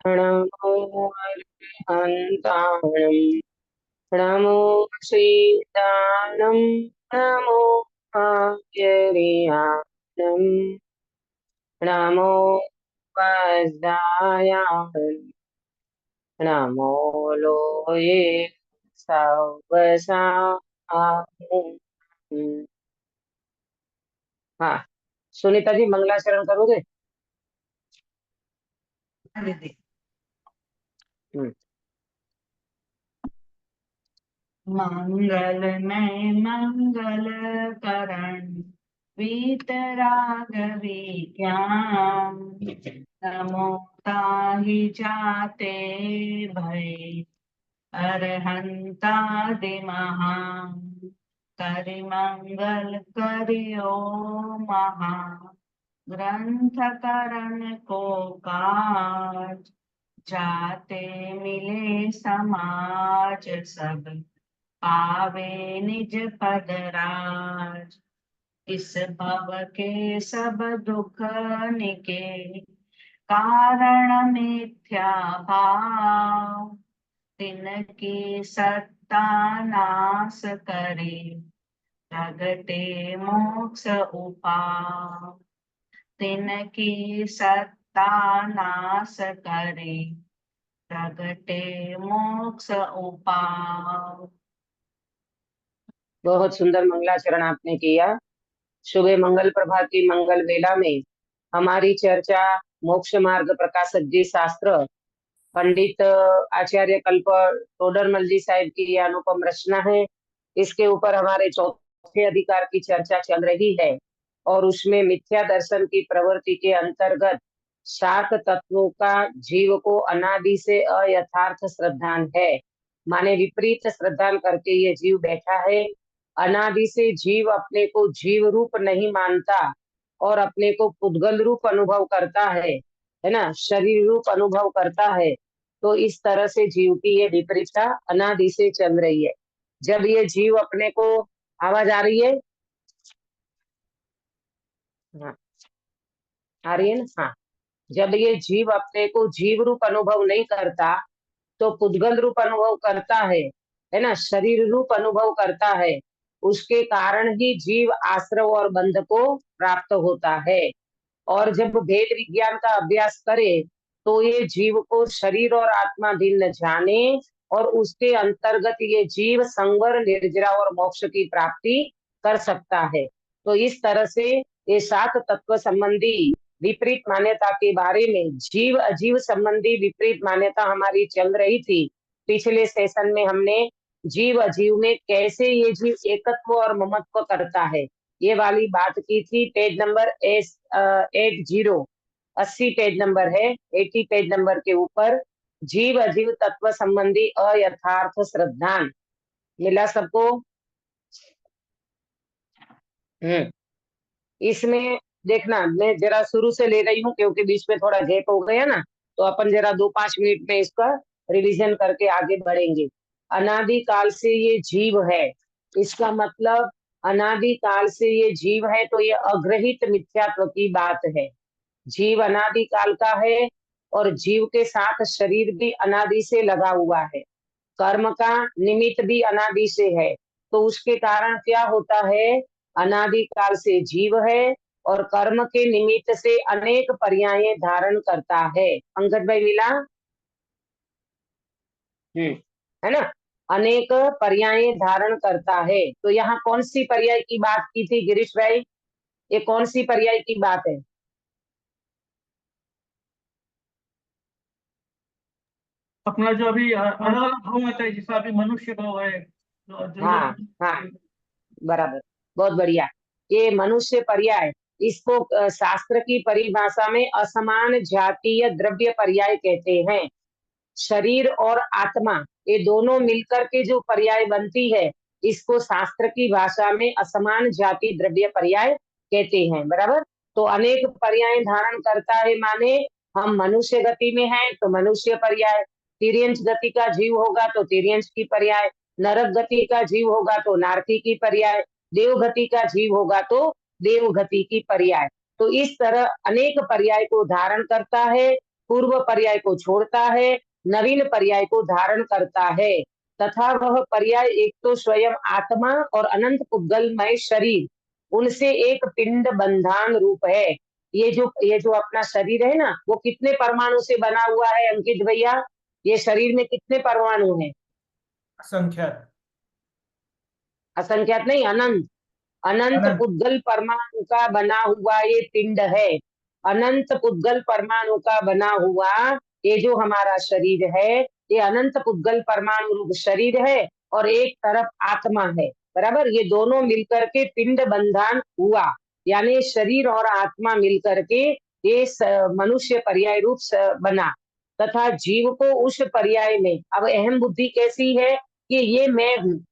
नमो अर्हन्ताणं नमो सीतानं नमो आर्यरियानं नमो वज्रायान् नमो लोये सवसाहु। हाँ, सुनीता जी मंगलाचरण करोगे? दीदी। हम्म। मंगल में मंगल करण वीतरागवी ज्ञान नमो ताहि जाते भय अरहंतादि महान करि मंगल करियो महा ग्रंथ करण को काज जाते मिले समाज सब पावे निज पद राज इस भव के सब दुख निके कारण मिथ्या भाव तिनकी सत्ता नाश करे प्रगटे मोक्ष उपाय तिनकी सत्ता नाश करे प्रगटे मोक्ष उपाय। बहुत सुंदर मंगलाचरण आपने किया। शुभ मंगल प्रभा की मंगल वेला में हमारी चर्चा मोक्ष मार्ग प्रकाशक जी शास्त्र पंडित आचार्य कल्प टोडरमल जी साहिब की ये अनुपम रचना है। इसके ऊपर हमारे चौथे अधिकार की चर्चा चल रही है और उसमें मिथ्या दर्शन की प्रवृत्ति के अंतर्गत सात तत्वों का जीव को अनादि से अयथार्थ श्रद्धान है, माने विपरीत श्रद्धान करके ये जीव बैठा है। अनादि से जीव अपने को जीव रूप नहीं मानता और अपने को पुद्गल रूप अनुभव करता है ना, शरीर रूप अनुभव करता है। तो इस तरह से जीव की ये विपरीतता अनादि से चल रही है। जब ये जीव अपने को, आवाज आ रही है? हाँ, आ रही है ना? हाँ। जब ये जीव अपने को जीव रूप अनुभव नहीं करता तो पुद्गल रूप अनुभव करता है ना, शरीर रूप अनुभव करता है। उसके कारण ही जीव आश्रव और बंध को प्राप्त होता है। और जब भेद विज्ञान का अभ्यास करे तो ये जीव को शरीर और आत्मा भिन्न जाने और उसके अंतर्गत ये जीव संवर निर्जरा और मोक्ष की प्राप्ति कर सकता है। तो इस तरह से ये सात तत्व संबंधी विपरीत मान्यता के बारे में, जीव अजीव संबंधी विपरीत मान्यता हमारी चल रही थी। पिछले सेशन में हमने जीव अजीव में कैसे ये जीव एकत्व और ममत्व करता है ये वाली बात की थी। पेज नंबर 80, 80 पेज नंबर है, 80 पेज नंबर के ऊपर जीव अजीव तत्व संबंधी अयथार्थ श्रद्धान मिला सबको? हम्म। इसमें देखना, मैं जरा शुरू से ले रही हूँ क्योंकि बीच में थोड़ा गैप हो गया ना, तो अपन जरा 2-5 मिनट में इसका रिवीजन करके आगे बढ़ेंगे। अनादि काल से ये जीव है, इसका मतलब अनादि काल से ये जीव है तो ये अग्रहित मिथ्यात्व की बात है। जीव अनादि काल का है और जीव के साथ शरीर भी अनादि से लगा हुआ है। कर्म का निमित्त भी अनादि से है। तो उसके कारण क्या होता है, अनादि काल से जीव है और कर्म के निमित्त से अनेक पर्याय धारण करता है। पंकज भाई मिला? है ना, अनेक पर्याय धारण करता है। तो यहाँ कौन सी पर्याय की बात की थी गिरीश भाई? ये कौन सी पर्याय की बात है? अपना जो अभी अलग अलग भाव आता है, जैसा अभी मनुष्य भाव है तो हाँ हाँ, बराबर, बहुत बढ़िया। ये मनुष्य पर्याय, इसको शास्त्र की परिभाषा में असमान जातीय द्रव्य पर्याय कहते हैं। शरीर और आत्मा ये दोनों मिलकर के जो पर्याय बनती है, इसको शास्त्र की भाषा में असमान जाति द्रव्य पर्याय कहते हैं। बराबर। तो अनेक पर्याय धारण करता है, माने हम मनुष्य गति में हैं तो मनुष्य पर्याय, तिर्यंच गति का जीव होगा तो तिर्यंच की पर्याय, नरक गति का जीव होगा तो नारकी की पर्याय, देव गति का जीव होगा तो देव गति की पर्याय। तो इस तरह अनेक पर्याय को धारण करता है पूर्व पर्याय को छोड़ता है, नवीन पर्याय को धारण करता है तथा वह पर्याय एक तो स्वयं आत्मा और अनंत पुद्गलमय शरीर, उनसे एक पिंड बंधान रूप है। ये जो अपना शरीर है ना, वो कितने परमाणु से बना हुआ है अंकित भैया? ये शरीर में कितने परमाणु हैं? असंख्यात। असंख्यात नहीं, अनंत। अनंत अनंत। पुद्गल परमाणु का बना हुआ ये पिंड है। अनंत पुद्गल परमाणु का बना हुआ ये जो हमारा शरीर है, ये अनंत पुद्गल परमाणु रूप शरीर है और एक तरफ आत्मा है। बराबर, ये दोनों मिलकर के पिंड बंधन हुआ, यानी शरीर और आत्मा मिलकर के ये मनुष्य पर्याय रूप बना तथा जीव को उस पर्याय में, अब अहम बुद्धि कैसी है कि ये मैं हूँ।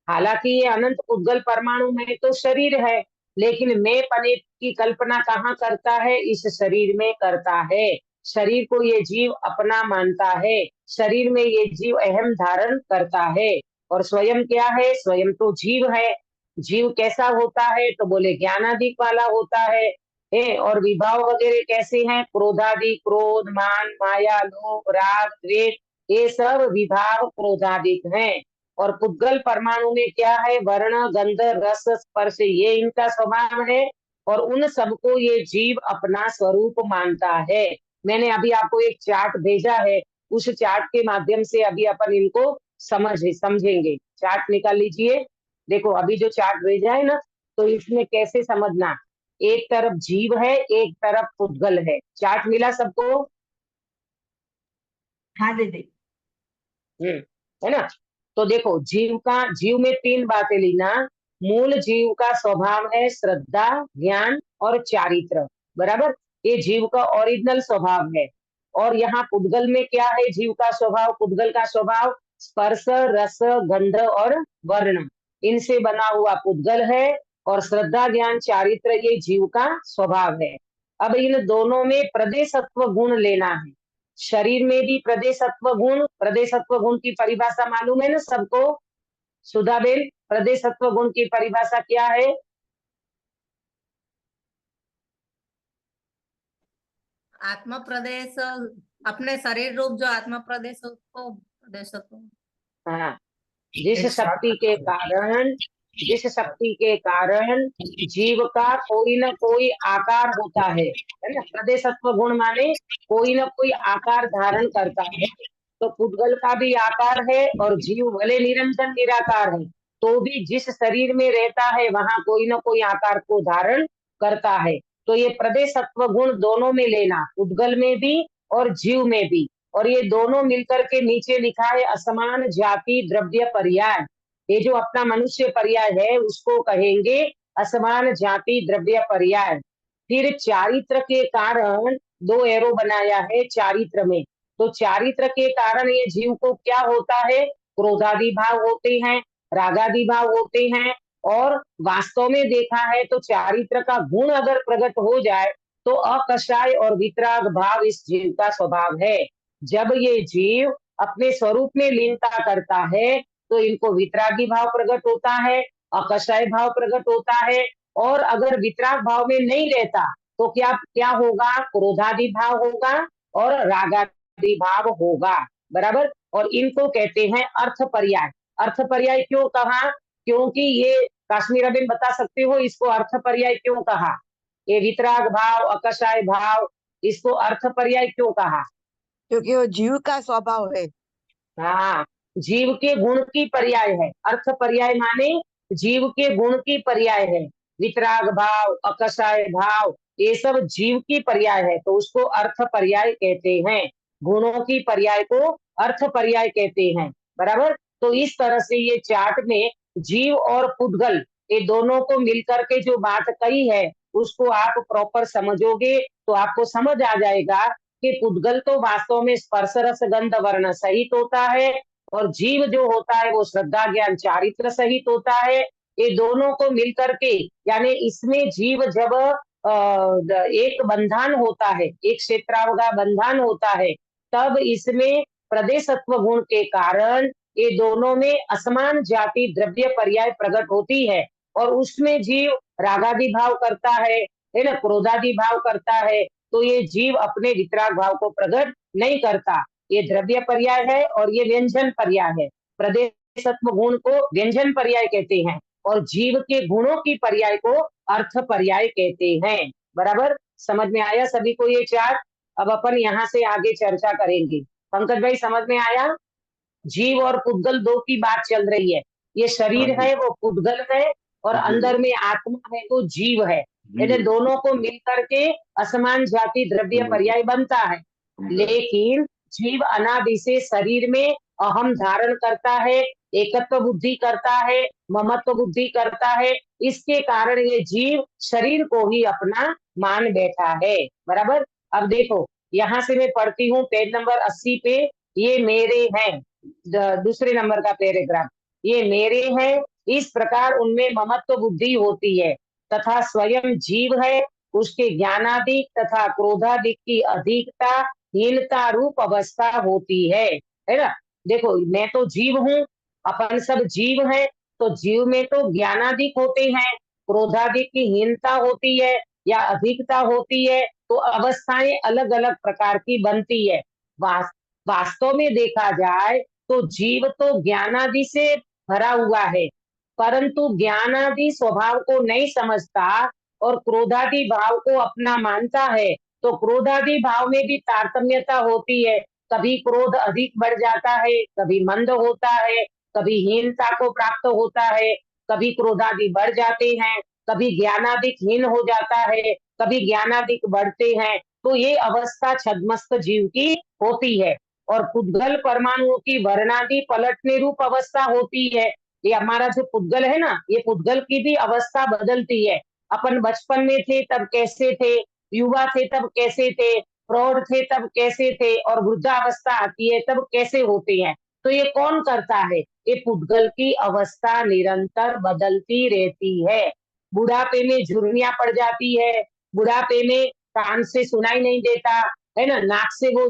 हालांकि ये अनंत उद्गल परमाणु में तो शरीर है, लेकिन मैं पने की कल्पना कहाँ करता है? इस शरीर में करता है। शरीर को ये जीव अपना मानता है, शरीर में ये जीव अहम धारण करता है। और स्वयं क्या है? स्वयं तो जीव है। जीव कैसा होता है? तो बोले ज्ञानाधिक वाला होता है। और विभाव वगैरह कैसे हैं? क्रोधादि, क्रोध, मान, माया, लोभ, राग, द्वेष, ये सब विभाव क्रोधादिक हैं। और पुद्गल परमाणु में क्या है? वर्ण, गंध, रस, स्पर्श, ये इनका स्वभाव है और उन सबको ये जीव अपना स्वरूप मानता है। मैंने अभी आपको एक चार्ट भेजा है, उस चार्ट के माध्यम से अभी अपन इनको समझेंगे। चार्ट निकाल लीजिए। देखो अभी जो चार्ट भेजा है ना, तो इसमें कैसे समझना, एक तरफ जीव है, एक तरफ पुद्गल है। चार्ट मिला सबको? हाँ दीदी। है ना? तो देखो जीव में तीन बातें लेना। मूल जीव का स्वभाव है श्रद्धा, ज्ञान और चारित्र। बराबर, ये जीव का ओरिजिनल स्वभाव है। और यहाँ पुद्गल में क्या है? जीव का स्वभाव, पुद्गल का स्वभाव स्पर्श, रस, गंध और वर्ण, इनसे बना हुआ पुद्गल है। और श्रद्धा, ज्ञान, चारित्र ये जीव का स्वभाव है। अब इन दोनों में प्रदेशत्व गुण लेना है। शरीर में भी प्रदेशत्व गुण की परिभाषा मालूम है ना सबको? सुधाबेन, प्रदेशत्व गुण की परिभाषा क्या है? आत्म प्रदेश, अपने शरीर रूप जो आत्म प्रदेश है, उसको प्रदेशत्व। हाँ, जिस एक साथ शक्ति के कारण जीव का कोई न कोई आकार होता है ना? प्रदेशत्व गुण माने कोई न कोई आकार धारण करता है। तो पुद्गल का भी आकार है और जीव भले निरंतर निराकार है, तो भी जिस शरीर में रहता है वहां कोई न कोई आकार को धारण करता है। तो ये प्रदेशत्व गुण दोनों में लेना, पुद्गल में भी और जीव में भी। और ये दोनों मिलकर के नीचे लिखा है असमान जाति द्रव्य पर्याय। ये जो अपना मनुष्य पर्याय है उसको कहेंगे असमान जाति द्रव्य पर्याय। फिर चारित्र के कारण दो एरो बनाया है चारित्र में। तो चारित्र के कारण ये जीव को क्या होता है? क्रोधादि भाव होते हैं, रागादि भाव होते हैं। और वास्तव में देखा है तो चारित्र का गुण अगर प्रकट हो जाए तो अकषाय और वितराग भाव इस जीव का स्वभाव है। जब ये जीव अपने स्वरूप में लीनता करता है तो इनको वितरागी भाव प्रकट होता है, अकषाय भाव प्रकट होता है। और अगर वितराग भाव में नहीं रहता तो क्या क्या होगा? क्रोधादि भाव होगा और रागादि भाव होगा। बराबर, और इनको कहते हैं अर्थ पर्याय। अर्थ पर्याय क्यों कहा? क्योंकि ये काश्मीर बेन बता सकते हो इसको अर्थ पर्याय क्यों कहा? ये वितराग भाव, अकषाय भाव, इसको अर्थ पर्याय क्यों कहा? क्योंकि वो जीव का स्वभाव है। हाँ, जीव के गुण की पर्याय है। अर्थ पर्याय माने जीव के गुण की पर्याय है। वितराग भाव, अकषाय भाव, ये सब जीव की पर्याय है, तो उसको अर्थ पर्याय कहते हैं। गुणों की पर्याय को अर्थ पर्याय कहते हैं। बराबर, तो इस तरह से ये चार्ट में जीव और पुद्गल ये दोनों को मिलकर के जो बात कही है उसको आप प्रॉपर समझोगे तो आपको समझ आ जाएगा कि पुद्गल तो वास्तव में स्पर्श, रस, गंध, वर्ण सहित होता है और जीव जो होता है वो श्रद्धा, ज्ञान, चारित्र सहित होता है। ये दोनों को मिलकर के, यानी इसमें जीव जब एक बंधन होता है, एक क्षेत्रावगा बंधन होता है, तब इसमें प्रदेशत्व गुण के कारण ये दोनों में असमान जाति द्रव्य पर्याय प्रकट होती है। और उसमें जीव रागादि भाव करता है ना, क्रोधादि भाव करता है। तो ये जीव अपने वितराग भाव को प्रकट नहीं करता। ये द्रव्य पर्याय है और ये व्यंजन पर्याय है। प्रदेशत्व गुण को व्यंजन पर्याय कहते हैं और जीव के गुणों की पर्याय को अर्थ पर्याय कहते हैं। बराबर समझ में आया सभी को ये चार्ट? अब अपन यहाँ से आगे चर्चा करेंगे। पंकज भाई समझ में आया? जीव और पुद्गल दो की बात चल रही है। ये शरीर है वो पुद्गल है और अंदर में आत्मा है वो जीव है। यानी दोनों को मिल करके असमान जाति द्रव्य पर्याय बनता है। लेकिन जीव अनादि से शरीर में अहम धारण करता है, एकत्व बुद्धि करता है, ममत्व बुद्धि करता है। इसके कारण ये जीव शरीर को ही अपना मान बैठा है। बराबर। अब देखो यहाँ से मैं पढ़ती हूँ पेज नंबर 80 पे। ये मेरे हैं, दूसरे नंबर का पैराग्राफ। ये मेरे हैं, इस प्रकार उनमें ममत्व बुद्धि होती है तथा स्वयं जीव है, उसके ज्ञानादिक तथा क्रोधादिक की अधिकता हीनता रूप अवस्था होती है ना। देखो मैं तो जीव हूँ, अपन सब जीव हैं, तो जीव में तो ज्ञानादिक होते हैं, क्रोधादिक की हीनता होती है या अधिकता होती है, तो अवस्थाएं अलग अलग प्रकार की बनती है। वास्तव में देखा जाए तो जीव तो ज्ञानादि से भरा हुआ है, परंतु ज्ञानादि स्वभाव को नहीं समझता और क्रोधादि भाव को अपना मानता है। तो क्रोधादि भाव में भी तारतम्यता होती है, कभी क्रोध अधिक बढ़ जाता है, कभी मंद होता है, कभी हीनता को प्राप्त होता है, कभी क्रोधादि बढ़ जाते हैं, कभी ज्ञानादिक हीन हो जाता है, कभी ज्ञानादिक बढ़ते हैं। तो ये अवस्था छद्मस्त जीव की होती है। और पुद्गल परमाणुओं की वर्णादि पलटने रूप अवस्था होती है। ये हमारा जो पुद्गल है ना, ये पुद्गल की भी अवस्था बदलती है। अपन बचपन में थे तब कैसे थे, युवा थे तब कैसे थे, प्रौढ़ थे तब कैसे थे, और वृद्धावस्था आती है तब कैसे होते हैं। तो ये कौन करता है? ये पुद्गल की अवस्था निरंतर बदलती रहती है। बुढ़ापे में झुर्रियां पड़ जाती है, बुढ़ापे में कान से सुनाई नहीं देता है ना, नाक से वो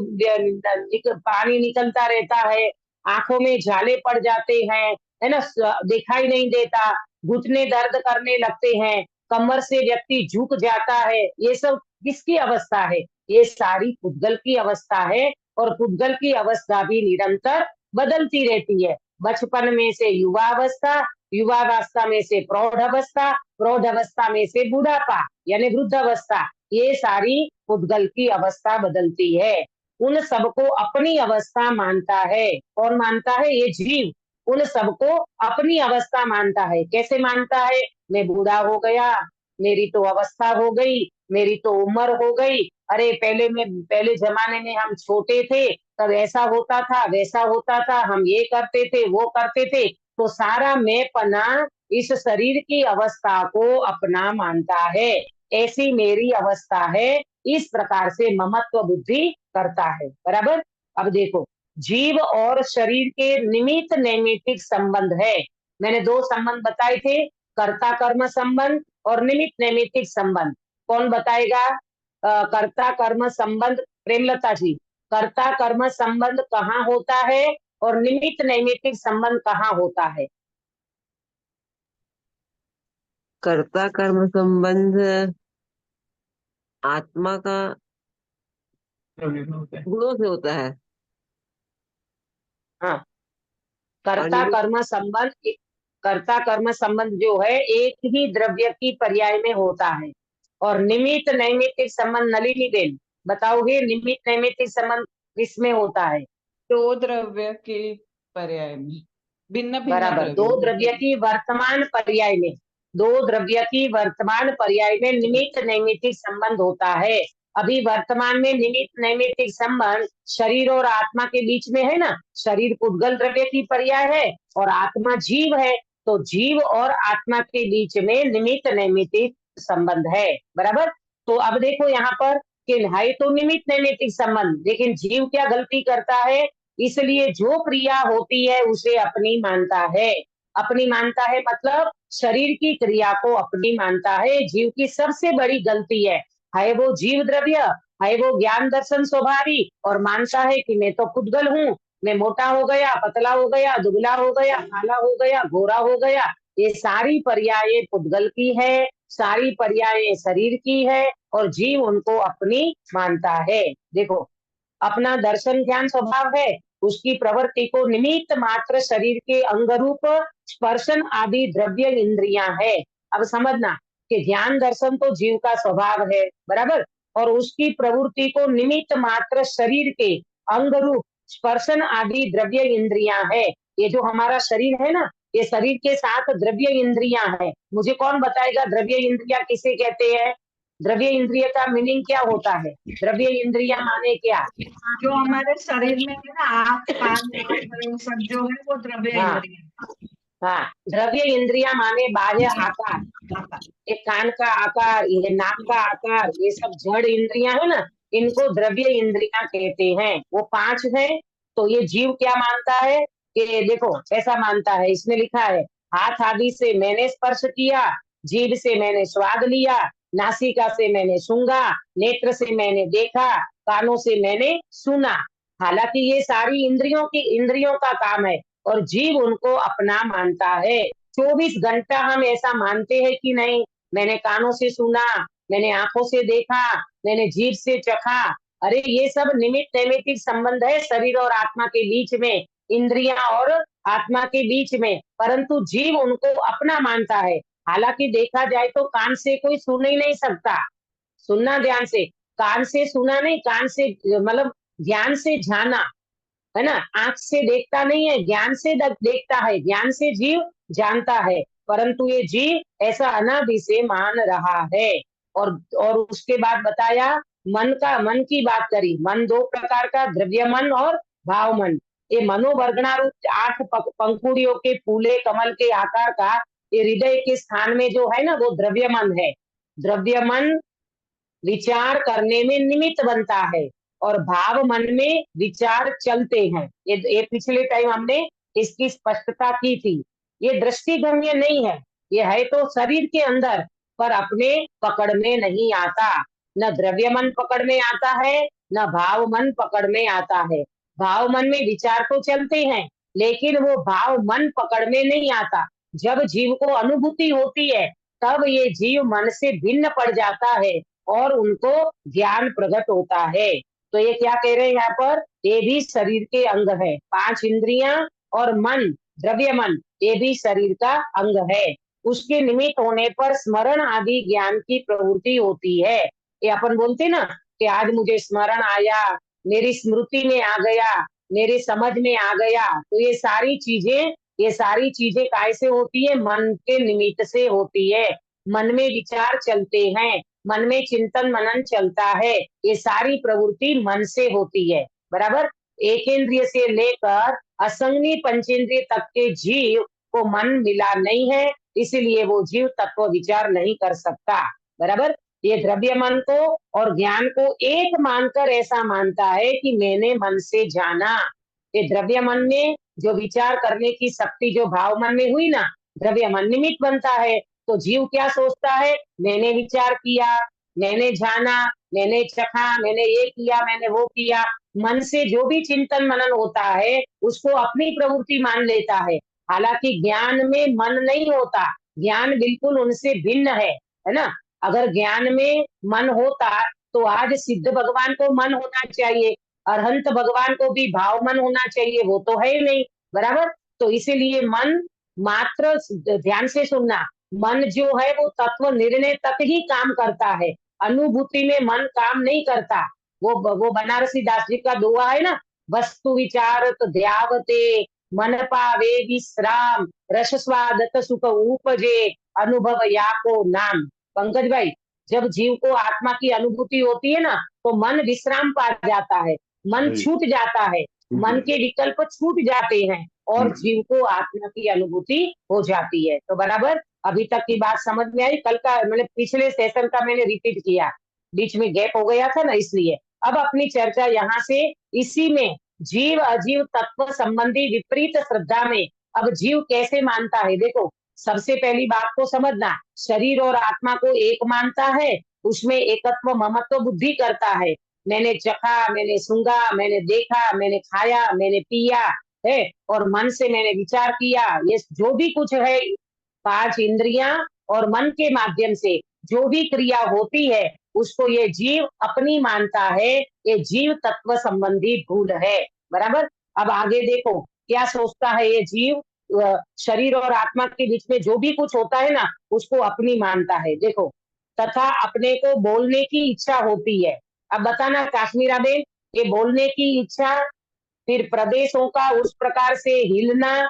पानी निकलता रहता है, आंखों में झाले पड़ जाते हैं, है ना, दिखाई नहीं देता, घुटने दर्द करने लगते हैं, कमर से व्यक्ति झुक जाता है। ये सब किसकी अवस्था है? ये सारी पुद्गल की अवस्था है। और पुद्गल की अवस्था भी निरंतर बदलती रहती है। बचपन में से युवावस्था, युवावस्था में से प्रौढ़ अवस्था, प्रौढ़ अवस्था में से बुढ़ापा यानी वृद्धावस्था, ये सारी पुद्गल की अवस्था बदलती है। उन सबको अपनी अवस्था मानता है। कौन मानता है? ये जीव उन सबको अपनी अवस्था मानता है। कैसे मानता है? मैं बूढ़ा हो गया, मेरी तो अवस्था हो गई, मेरी तो उम्र हो गई। अरे पहले जमाने में हम छोटे थे तब ऐसा होता था, वैसा होता था, हम ये करते थे, वो करते थे। तो सारा मैंपना इस शरीर की अवस्था को अपना मानता है। ऐसी मेरी अवस्था है, इस प्रकार से ममत्व बुद्धि करता है। बराबर। अब देखो जीव और शरीर के निमित्त नैमित्तिक संबंध है। मैंने दो संबंध बताए थे, कर्ता कर्म संबंध और निमित्त नैमित्तिक संबंध। कौन बताएगा? कर्ता कर्म संबंध प्रेमलता जी। कर्ता कर्म संबंध कहाँ होता है और निमित्त नैमित्तिक संबंध कहाँ होता है? कर्ता कर्म संबंध आत्मा का गुणों से होता है। हाँ, कर्ता कर्म संबंध जो है एक ही द्रव्य की पर्याय में होता है। और निमित्त नैमित्तिक संबंध नलिनी देन बताओगे, निमित्त नैमित्तिक संबंध किसमें होता है? दो द्रव्य के पर्याय में, भिन्न भिन्न बराबर, दो द्रव्य की वर्तमान पर्याय में, दो द्रव्य की वर्तमान पर्याय में निमित्त नैमित्तिक संबंध होता है। अभी वर्तमान में निमित्त नैमित्तिक संबंध शरीर और आत्मा के बीच में है ना। शरीर पुद्गल द्रव्य की पर्याय है और आत्मा जीव है, तो जीव और आत्मा के बीच में निमित्त नैमित्तिक संबंध है। बराबर। तो अब देखो यहाँ पर कि है तो निमित्त नैमित्तिक संबंध, लेकिन जीव क्या गलती करता है? इसलिए जो क्रिया होती है उसे अपनी मानता है। अपनी मानता है मतलब शरीर की क्रिया को अपनी मानता है। जीव की सबसे बड़ी गलती है वो जीव द्रव्य, है वो ज्ञान दर्शन स्वभावी, और मानता है कि मैं तो पुद्गल हूँ, मैं मोटा हो गया, पतला हो गया, दुबला हो गया, काला हो गया, गोरा हो गया। ये सारी पर्याय पुद्गल की है, सारी पर्यायें शरीर की है और जीव उनको अपनी मानता है। देखो, अपना दर्शन ज्ञान स्वभाव है, उसकी प्रवृत्ति को निमित्त मात्र शरीर के अंग रूप स्पर्शन आदि द्रव्य इंद्रियां है। अब समझना कि ज्ञान दर्शन तो जीव का स्वभाव है, बराबर, और उसकी प्रवृत्ति को निमित्त मात्र शरीर के अंग रूप स्पर्शन आदि द्रव्य इंद्रियां है। ये जो हमारा शरीर है ना, ये शरीर के साथ द्रव्य इंद्रियां है। मुझे कौन बताएगा द्रव्य इंद्रियां किसे कहते हैं? द्रव्य इंद्रिय का मीनिंग क्या होता है? द्रव्य इंद्रियां माने क्या? जो हमारे शरीर में है ना, आँख, कान, नाक, ये सब जो है वो द्रव्य हाँ। इंद्रिय हाँ, द्रव्य इंद्रियां माने बाह्य आकार, ये कान का आकार, ये नाक का आकार, ये सब जड़ इंद्रियां है ना, इनको द्रव्य इंद्रियां कहते हैं। वो 5 हैं। तो ये जीव क्या मानता है कि देखो ऐसा मानता है, इसमें लिखा है हाथ आदि से मैंने स्पर्श किया, जीभ से मैंने स्वाद लिया, नासिका से मैंने सूंघा, नेत्र से मैंने देखा, कानों से मैंने सुना। हालांकि ये सारी इंद्रियों का काम है और जीव उनको अपना मानता है। 24 घंटा हम ऐसा मानते हैं कि नहीं, मैंने कानों से सुना, मैंने आंखों से देखा, मैंने जीभ से चखा। अरे ये सब निमित्त नैमित्तिक संबंध है शरीर और आत्मा के बीच में, इंद्रियां और आत्मा के बीच में, परंतु जीव उनको अपना मानता है। हालांकि देखा जाए तो कान से कोई सुन ही नहीं सकता। सुनना ध्यान से, कान से सुना नहीं, कान से मतलब ज्ञान से जाना, है ना। आंख से देखता नहीं है, ज्ञान से देखता है, ज्ञान से जीव जानता है, परंतु ये जीव ऐसा अनादि से मान रहा है। और उसके बाद बताया मन की बात करी। मन 2 प्रकार का, द्रव्य मन और भाव मन। ये मनोवर्गणा रूप 8 पंखुड़ियों के फूले कमल के आकार का ये हृदय के स्थान में जो है ना, वो द्रव्य मन है। द्रव्य मन विचार करने में निमित्त बनता है और भाव मन में विचार चलते हैं। ये पिछले टाइम हमने इसकी स्पष्टता की थी। ये दृष्टिगम्य नहीं है, ये है तो शरीर के अंदर, पर अपने पकड़ में नहीं आता। न द्रव्य मन पकड़ में आता है, न भाव मन पकड़ में आता है। भाव मन में विचार तो चलते हैं, लेकिन वो भाव मन पकड़ में नहीं आता। जब जीव को अनुभूति होती है, तब ये जीव मन से भिन्न पड़ जाता है और उनको ज्ञान प्रकट होता है। तो ये क्या कह रहे हैं यहाँ पर? ये भी शरीर के अंग है। 5 इंद्रियां और मन, द्रव्य मन, ये भी शरीर का अंग है। उसके निमित्त होने पर स्मरण आदि ज्ञान की प्रवृत्ति होती है। ये अपन बोलते ना कि आज मुझे स्मरण आया, मेरी स्मृति में आ गया, मेरे समझ में आ गया। तो ये सारी चीजें कैसे होती है? मन के निमित्त से होती है। मन में विचार चलते हैं, मन में चिंतन मनन चलता है, ये सारी प्रवृत्ति मन से होती है, बराबर। एक इंद्रिय से लेकर असंगनी पंचेंद्रिय तक के जीव को मन मिला नहीं है, इसलिए वो जीव तत्व विचार नहीं कर सकता, बराबर। ये द्रव्य मन को और ज्ञान को एक मानकर ऐसा मानता है कि मैंने मन से जाना। ये द्रव्य मन में जो विचार करने की शक्ति जो भाव मन में हुई ना, द्रव्य मन निमित्त बनता है। तो जीव क्या सोचता है? मैंने विचार किया, मैंने जाना, मैंने चखा, मैंने ये किया, मैंने वो किया। मन से जो भी चिंतन मनन होता है उसको अपनी प्रवृत्ति मान लेता है। हालांकि ज्ञान में मन नहीं होता, ज्ञान बिल्कुल उनसे भिन्न है ना। अगर ज्ञान में मन होता तो आज सिद्ध भगवान को मन होना चाहिए, अरहंत भगवान को भी भाव मन होना चाहिए, वो तो है ही नहीं, बराबर। तो इसीलिए मन मात्र, ध्यान से सुनना, मन जो है वो तत्व निर्णय तक ही काम करता है, अनुभूति में मन काम नहीं करता। वो बनारसी दास जी का दुआ है ना, वस्तु विचारत ध्यावते मन पावे विश्राम, रस स्वादत सुख उपजे अनुभव या को नाम। पंकज भाई, जब जीव को आत्मा की अनुभूति होती है ना, तो मन विश्राम पा जाता है, मन छूट जाता है, मन के विकल्प छूट जाते हैं और जीव को आत्मा की अनुभूति हो जाती है। तो बराबर, अभी तक की बात समझ में आई? कल का मतलब पिछले सेशन का मैंने रिपीट किया, बीच में गैप हो गया था ना, इसलिए। अब अपनी चर्चा यहाँ से इसी में जीव अजीव तत्व संबंधी विपरीत श्रद्धा में अब जीव कैसे मानता है। देखो, सबसे पहली बात को समझना, शरीर और आत्मा को एक मानता है, उसमें एकत्व ममत्व बुद्धि करता है। मैंने चखा, मैंने सूंघा, मैंने देखा, मैंने खाया, मैंने पिया है, और मन से मैंने विचार किया। ये जो भी कुछ है, 5 इंद्रियां और मन के माध्यम से जो भी क्रिया होती है उसको ये जीव अपनी मानता है। ये जीव तत्व संबंधी भूल है। बराबर। अब आगे देखो क्या सोचता है ये जीव। शरीर और आत्मा के बीच में जो भी कुछ होता है ना उसको अपनी मानता है। देखो, तथा अपने को बोलने की इच्छा होती है। अब बताना काश्मीरा बेन, ये बोलने की इच्छा, फिर प्रदेशों का उस प्रकार से हिलना,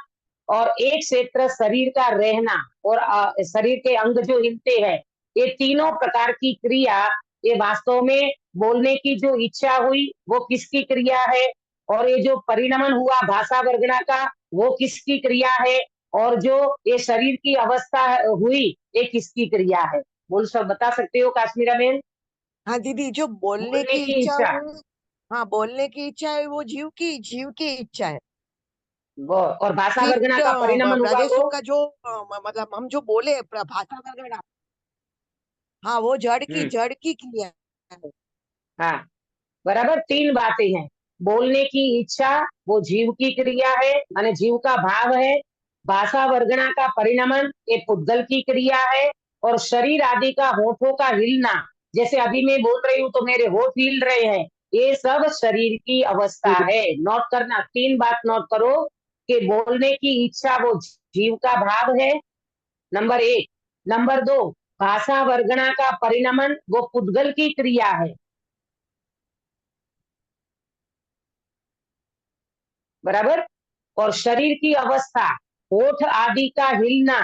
और एक क्षेत्र शरीर का रहना, और शरीर के अंग जो हिलते हैं, ये तीनों प्रकार की क्रिया, ये वास्तव में बोलने की जो इच्छा हुई वो किसकी क्रिया है, और ये जो परिणमन हुआ भाषा वर्गना का वो किसकी क्रिया है, और जो ये शरीर की अवस्था हुई ये किसकी क्रिया है। बोल सब बता सकते हो काश्मीरा बेन। हाँ दीदी, जो बोलने बोलने की की इच्छा इच्छा, हुई, हाँ बोलने की इच्छा है वो जीव की इच्छा है। वो और भाषा फिर वर्गना का परिणमन हुआ प्रदेशों वो, का जो मतलब हम जो बोले भाषा वगैरह, हाँ वो हम्म, जड़ की क्रिया है। हाँ बराबर। तीन बातें हैं। बोलने की इच्छा वो जीव की क्रिया है, माने जीव का भाव है। भाषा वर्गना का परिणमन ये पुद्गल की क्रिया है। और शरीर आदि का होठों का हिलना, जैसे अभी मैं बोल रही हूँ तो मेरे होठ हिल रहे हैं, ये सब शरीर की अवस्था है। नोट करना, तीन बात नोट करो कि बोलने की इच्छा वो जीव का भाव है, नंबर एक। नंबर दो, भाषा वर्गना का परिणमन वो पुद्गल की क्रिया है। बराबर। और शरीर की अवस्था, होठ आदि का हिलना,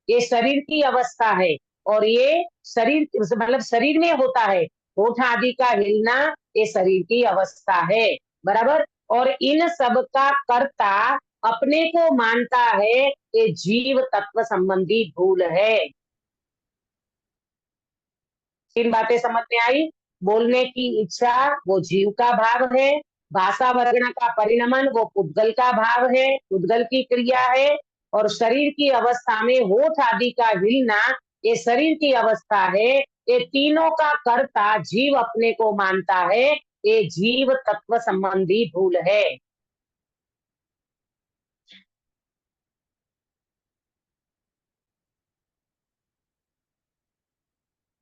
ये शरीर की अवस्था है। और ये शरीर मतलब शरीर में होता है, होठ आदि का हिलना ये शरीर की अवस्था है। बराबर। और इन सब का कर्ता अपने को मानता है, ये जीव तत्व संबंधी भूल है। तीन बातें समझ में आई। बोलने की इच्छा वो जीव का भाव है, भाषा वर्गना का परिणमन वो पुद्गल का भाव है, पुद्गल की क्रिया है, और शरीर की अवस्था में होठ आदि का हिलना ये शरीर की अवस्था है। ये तीनों का कर्ता जीव अपने को मानता है, ये जीव तत्व संबंधी भूल है।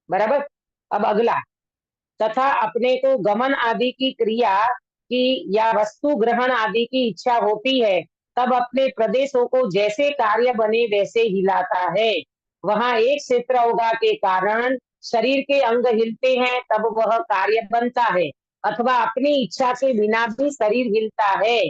बराबर। अब अगला, तथा अपने को गमन आदि की क्रिया की या वस्तु ग्रहण आदि की इच्छा होती है, तब अपने प्रदेशों को जैसे कार्य बने वैसे हिलाता है। वहां एक क्षेत्र होगा के कारण शरीर के अंग हिलते हैं तब वह कार्य बनता है, अथवा अपनी इच्छा के बिना भी शरीर हिलता है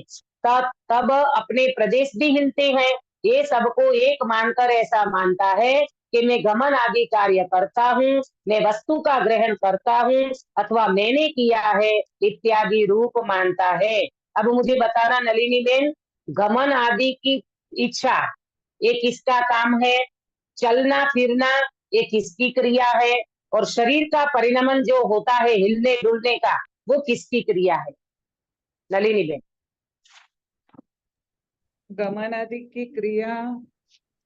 तब अपने प्रदेश भी हिलते हैं। ये सबको एक मानकर ऐसा मानता है कि मैं गमन आदि कार्य करता हूँ, मैं वस्तु का ग्रहण करता हूँ, अथवा मैंने किया है इत्यादि रूप मानता है। अब मुझे बताना नलिनी बेन, गमन आदि की इच्छा ये किसका काम है, चलना फिरना ये किसकी क्रिया है, और शरीर का परिणमन जो होता है हिलने डुलने का वो किसकी क्रिया है। नलिनी बेन। गमन आदि की क्रिया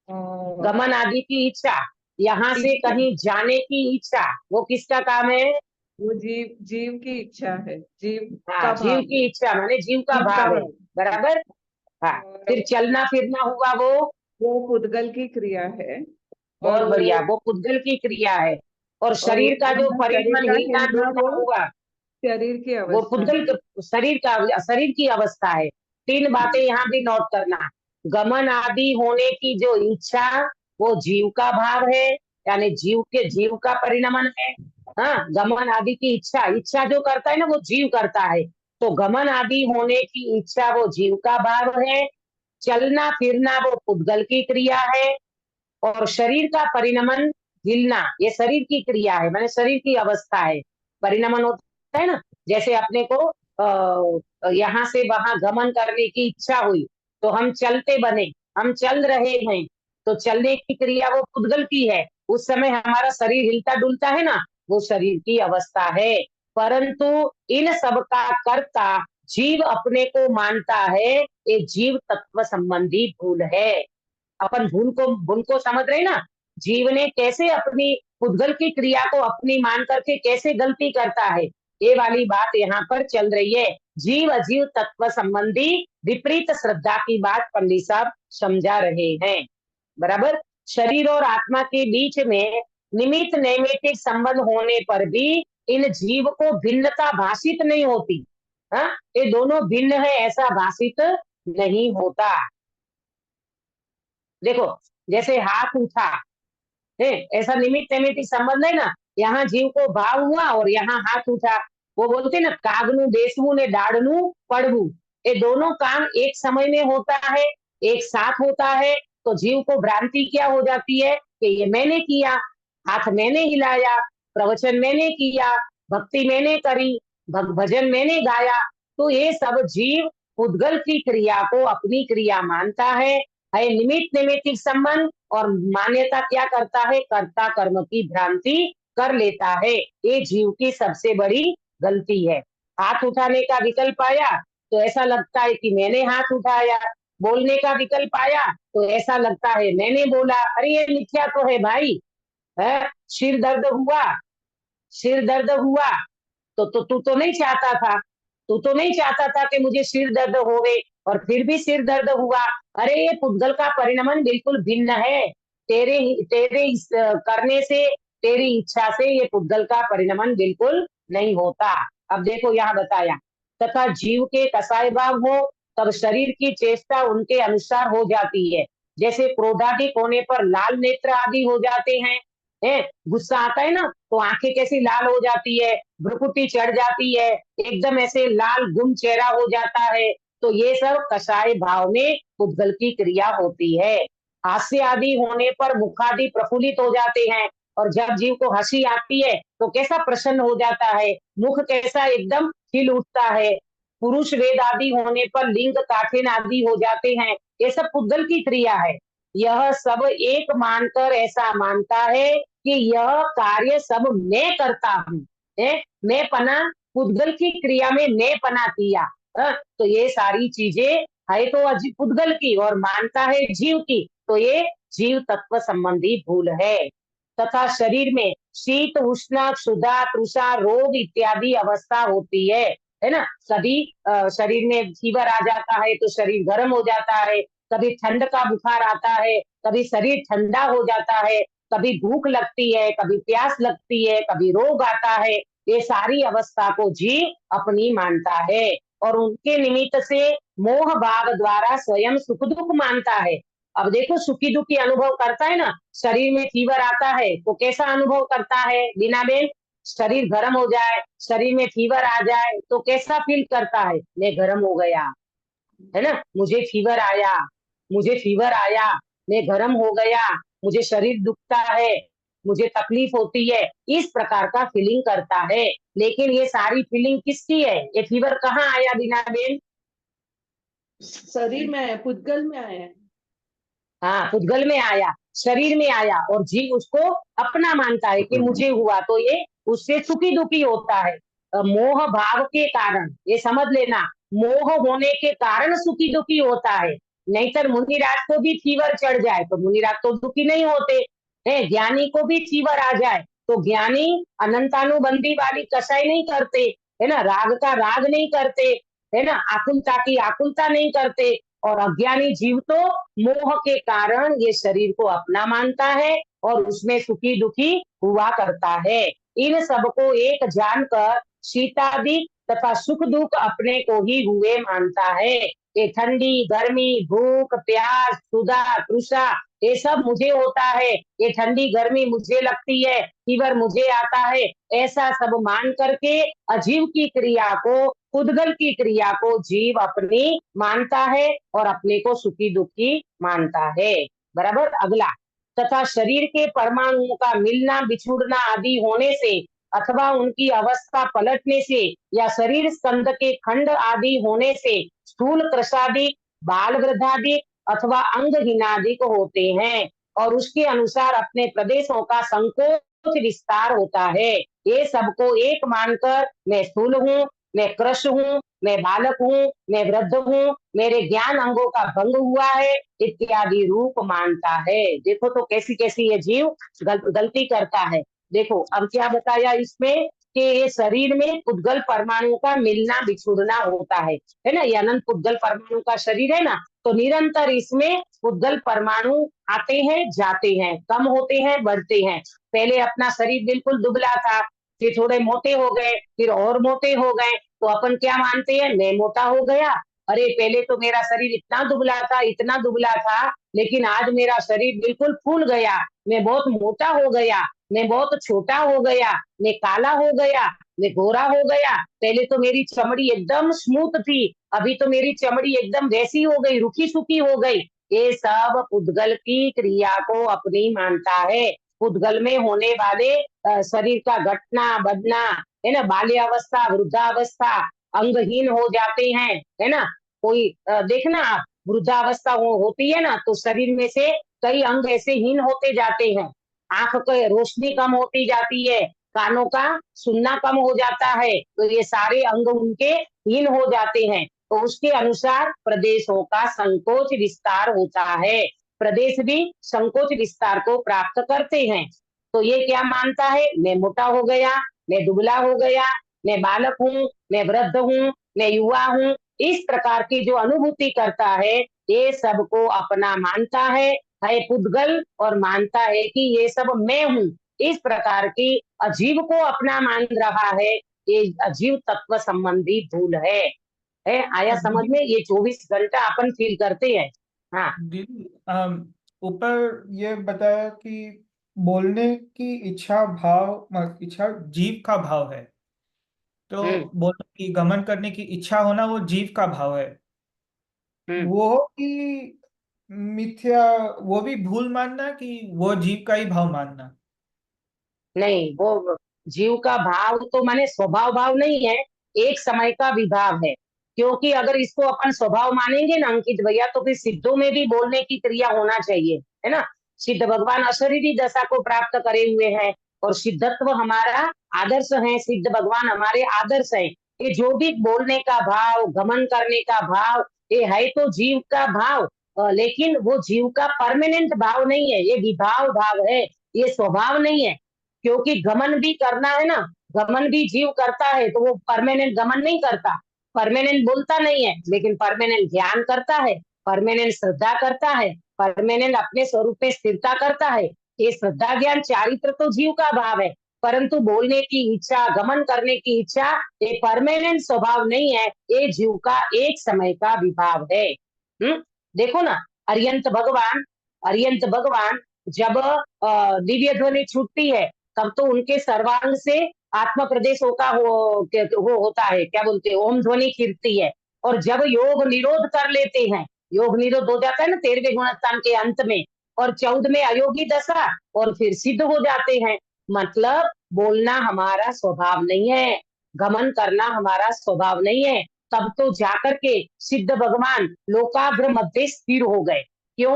गमन आदि की इच्छा, यहाँ से इच्छा, कहीं जाने की इच्छा, वो किसका काम है। वो जीव की इच्छा है, जीव हाँ, का जीव भाव की इच्छा माने जीव का जीव का भाव है। भाव। बराबर। हाँ, और फिर चलना फिरना हुआ वो पुद्गल की क्रिया है। बहुत और बढ़िया, वो पुद्गल की क्रिया है। और वो शरीर का जो शरीर परिणमन का हिलना हिलना डुलना वो हुआ शरीर की वो अवस्था पुद्गल है। शरीर की अवस्था है। तीन बातें यहाँ भी नोट करना। गमन आदि होने की जो इच्छा वो जीव का भाव है, यानी जीव का परिणमन है। हाँ, गमन आदि की इच्छा, इच्छा जो करता है ना वो जीव करता है, तो गमन आदि होने की इच्छा वो जीव का भाव है। चलना फिरना वो पुद्गल की क्रिया है, और शरीर का परिणमन हिलना ये शरीर की क्रिया है, माने शरीर की अवस्था है। परिणमन होता है ना, जैसे अपने को यहाँ से वहां गमन करने की इच्छा हुई तो हम चलते बने, हम चल रहे हैं, तो चलने की क्रिया वो पुद्गल की है। उस समय हमारा शरीर हिलता डुलता है ना, वो शरीर की अवस्था है। परंतु इन सब का कर्ता जीव अपने को मानता है, ये जीव तत्व संबंधी भूल है। अपन भूल को समझ रहे ना, जीव ने कैसे अपनी पुद्गल की क्रिया को अपनी मान करके कैसे गलती करता है, ये वाली बात यहाँ पर चल रही है। जीव अजीव तत्व संबंधी विपरीत श्रद्धा की बात पंडित साहब समझा रहे हैं। बराबर। शरीर और आत्मा के बीच में निमित्त नैमित्तिक संबंध होने पर भी इन जीव को भिन्नता भाषित नहीं होती। हाँ, ये दोनों भिन्न है ऐसा भाषित नहीं होता। देखो जैसे हाथ उठा है, ऐसा निमित्त नैमित्तिक संबंध है ना, यहाँ जीव को भाव हुआ और यहाँ हाथ उठा। वो बोलते ना कागनु देसवू ने डाड़नू पड़वू, ये दोनों काम एक समय में होता है, एक साथ होता है। तो जीव को भ्रांति क्या हो जाती है कि ये मैंने किया, हाथ मैंने हिलाया, प्रवचन मैंने किया, भक्ति मैंने करी, भजन मैंने गाया। तो ये सब जीव पुद्गल की क्रिया को अपनी क्रिया मानता है निमित्त नैमित्तिक संबंध, और मान्यता क्या करता है, कर्ता कर्म की भ्रांति कर लेता है। ये जीव की सबसे बड़ी गलती है। हाथ उठाने का विकल्प आया तो ऐसा लगता है कि मैंने हाथ उठाया, बोलने का विकल्प आया तो ऐसा लगता है मैंने बोला। अरे ये मिथ्या तो है भाई, है? सिर दर्द हुआ, सिर दर्द हुआ तो तू तो नहीं चाहता था, तू तो नहीं चाहता था कि मुझे सिर दर्द होवे, और फिर भी सिर दर्द हुआ। अरे ये पुद्गल का परिणमन बिल्कुल भिन्न है। तेरे तेरे इस करने से, तेरी इच्छा से ये पुद्गल का परिणमन बिल्कुल नहीं होता। अब देखो यहाँ बताया, तथा जीव के कसाय भाव हो तब शरीर की चेष्टा उनके अनुसार हो जाती है। जैसे क्रोधाधिक होने पर लाल नेत्र आदि हो जाते हैं, गुस्सा आता है ना तो आंखें कैसी लाल हो जाती है, भ्रुकुटी चढ़ जाती है, एकदम ऐसे लाल गुम चेहरा हो जाता है। तो ये सब कसाय भाव में पुद्गल की क्रिया होती है। हास्य आदि होने पर मुखादि प्रफुल्लित हो जाते हैं, और जब जीव को हंसी आती है तो कैसा प्रसन्न हो जाता है, मुख कैसा एकदम खिल उठता है। पुरुष वेद आदि होने पर लिंग काठिन आदि हो जाते हैं। ये सब पुद्गल की क्रिया है। यह सब एक मानकर ऐसा मानता है कि यह कार्य सब मैं करता हूँ, मैं पना पुद्गल की क्रिया में मैं पना किया। तो ये सारी चीजें है तो पुद्गल की और मानता है जीव की, तो ये जीव तत्व संबंधी भूल है। तथा शरीर में शीत उष्ण क्षुधा तृषा रोग इत्यादि अवस्था होती है ना। कभी शरीर में फीवर आ जाता है तो शरीर गर्म हो जाता है, कभी ठंड का बुखार आता है, कभी शरीर ठंडा हो जाता है, कभी भूख लगती है, कभी प्यास लगती है, कभी रोग आता है। ये सारी अवस्था को जीव अपनी मानता है, और उनके निमित्त से मोह भाव द्वारा स्वयं सुख दुख मानता है। अब देखो सुखी दुखी अनुभव करता है ना, शरीर में फीवर आता है तो कैसा अनुभव करता है बीना बेन, शरीर गर्म हो जाए, शरीर में फीवर आ जाए तो कैसा फील करता है, मैं गर्म हो गया, है ना, मुझे फीवर आया, मुझे फीवर आया, मैं गर्म हो गया, मुझे शरीर दुखता है, मुझे तकलीफ होती है, इस प्रकार का फीलिंग करता है। लेकिन ये सारी फीलिंग किसकी है, ये फीवर कहाँ आया बीना बेन, शरीर में आया, पुद्गल में आया। हाँ पुद्गल में आया, शरीर में आया, और जीव उसको अपना मानता है कि मुझे हुआ, तो ये उससे सुखी दुखी होता है। मोह भाव के कारण, ये समझ लेना, मोह होने के कारण सुखी दुखी होता है। नहीं तो मुनिराज को भी फीवर चढ़ जाए तो मुनिराज तो दुखी नहीं होते हैं, ज्ञानी को भी फीवर आ जाए तो ज्ञानी अनंतानुबंधी वाली कसाई नहीं करते, है ना, राग का राग नहीं करते, है ना, आकुलता की आकुलता नहीं करते। और अज्ञानी जीव तो मोह के कारण ये शरीर को अपना मानता है और उसमें सुखी दुखी हुआ करता है। इन सबको एक जानकर शीतादि तथा सुख दुख अपने को ही हुए मानता है। ये ठंडी गर्मी भूख प्यास क्षुधा तृषा ये सब मुझे होता है, ये ठंडी गर्मी मुझे लगती है, फीवर मुझे आता है, ऐसा सब मान करके अजीव की क्रिया को, पुद्गल की क्रिया को जीव अपनी मानता है और अपने को सुखी दुखी मानता है। बराबर। अगला, तथा शरीर के परमाणुओं का मिलना बिछुड़ना आदि होने से अथवा उनकी अवस्था पलटने से या शरीर स्कंद के खंड आदि होने से स्थूल कृशादि बाल वृद्धादि अथवा अंगहीनादिक होते हैं, और उसके अनुसार अपने प्रदेशों का संकोच विस्तार होता है। ये सबको एक मानकर मैं स्थूल हूँ, मैं कृश हूँ, मैं बालक हूँ, मैं वृद्ध हूँ, मेरे ज्ञान अंगों का भंग हुआ है इत्यादि रूप मानता है। देखो तो कैसी कैसी ये जीव गलती करता है। देखो अब क्या बताया इसमें कि ये शरीर में पुद्गल परमाणु का मिलना बिछुड़ना होता है ना, ये अनंत पुद्गल परमाणु का शरीर है ना, तो निरंतर इसमें पुद्गल परमाणु आते हैं जाते हैं, कम होते हैं बढ़ते हैं। पहले अपना शरीर बिल्कुल दुबला था, फिर थोड़े मोटे हो गए, फिर और मोटे हो गए, तो अपन क्या मानते हैं, मैं मोटा हो गया। अरे पहले तो मेरा शरीर इतना दुबला था, इतना दुबला था, लेकिन आज मेरा शरीर बिल्कुल फूल गया, मैं बहुत मोटा हो गया, मैं बहुत छोटा हो गया, मैं काला हो गया, मैं गोरा हो गया। पहले तो मेरी चमड़ी एकदम स्मूथ थी, अभी तो मेरी चमड़ी एकदम वैसी हो गई, रूखी सूखी हो गई। ये सब पुद्गल की क्रिया को अपनी मानता है। पुद्गल में होने वाले शरीर का घटना बढ़ना, है ना, बाल्यावस्था वृद्धावस्था, अंगहीन हो जाते हैं, है ना। कोई देखना आप, वृद्धावस्था होती है ना, तो शरीर में से कई अंग ऐसे हीन होते जाते हैं। आंख की रोशनी कम होती जाती है, कानों का सुनना कम हो जाता है, तो ये सारे अंग उनके हीन हो जाते हैं। तो उसके अनुसार प्रदेशों का संकोच विस्तार होता है, प्रदेश भी संकोच विस्तार को प्राप्त करते हैं। तो ये क्या मानता है, मैं मोटा हो गया, मैं दुबला हो गया, मैं बालक हूँ, मैं वृद्ध हूँ, मैं युवा हूँ, इस प्रकार की जो अनुभूति करता है, ये सबको अपना मानता है पुद्गल, और मानता है कि ये सब मैं हूँ। इस प्रकार की अजीव को अपना मान रहा है, ये अजीव तत्व संबंधी भूल है। आया समझ में, ये 24 घंटा अपन फील करते हैं। हाँ दीदी, ऊपर ये बताया कि बोलने की इच्छा जीव का भाव है। तो बोलने की, गमन करने की इच्छा होना वो जीव का भाव है। वो कि मिथ्या, वो भी भूल मानना कि वो जीव का ही भाव मानना? नहीं, वो जीव का भाव तो माने स्वभाव भाव नहीं है, एक समय का विभाव है। क्योंकि अगर इसको अपन स्वभाव मानेंगे ना अंकित भैया, तो फिर सिद्धों में भी बोलने की क्रिया होना चाहिए, है ना। सिद्ध भगवान अशरीरी दशा को प्राप्त करे हुए हैं, और सिद्धत्व हमारा आदर्श है, सिद्ध भगवान हमारे आदर्श है। ये जो भी बोलने का भाव, गमन करने का भाव, ये है तो जीव का भाव, लेकिन वो जीव का परमानेंट भाव नहीं है, ये विभाव भाव है, ये स्वभाव नहीं है। क्योंकि गमन भी करना है ना, गमन भी जीव करता है, तो वो परमानेंट गमन नहीं करता, परमानेंट बोलता नहीं है, लेकिन परमानेंट ध्यान करता है, परमानेंट श्रद्धा करता है, परमानेंट अपने स्वरूप में स्थिरता करता है। ये श्रद्धा ज्ञान चारित्र तो जीव का भाव है, परंतु बोलने की इच्छा, गमन करने की इच्छा, ये परमानेंट स्वभाव नहीं है, ये जीव का एक समय का विभाव है। देखो ना, अरियंत भगवान जब दिव्य ध्वनि छूटती है, तब तो उनके सर्वांग से आत्म प्रदेशों का वो होता है, क्या बोलते हैं, ओम ध्वनि खिरती है। और जब योग निरोध कर लेते हैं, योग निरोध हो जाता है ना 13वें गुणस्थान के अंत में, और 14वें अयोगी दशा, और फिर सिद्ध हो जाते हैं। मतलब बोलना हमारा स्वभाव नहीं है, गमन करना हमारा स्वभाव नहीं है। तब तो जाकर के सिद्ध भगवान लोकाग्र मध्य स्थिर हो गए। क्यों?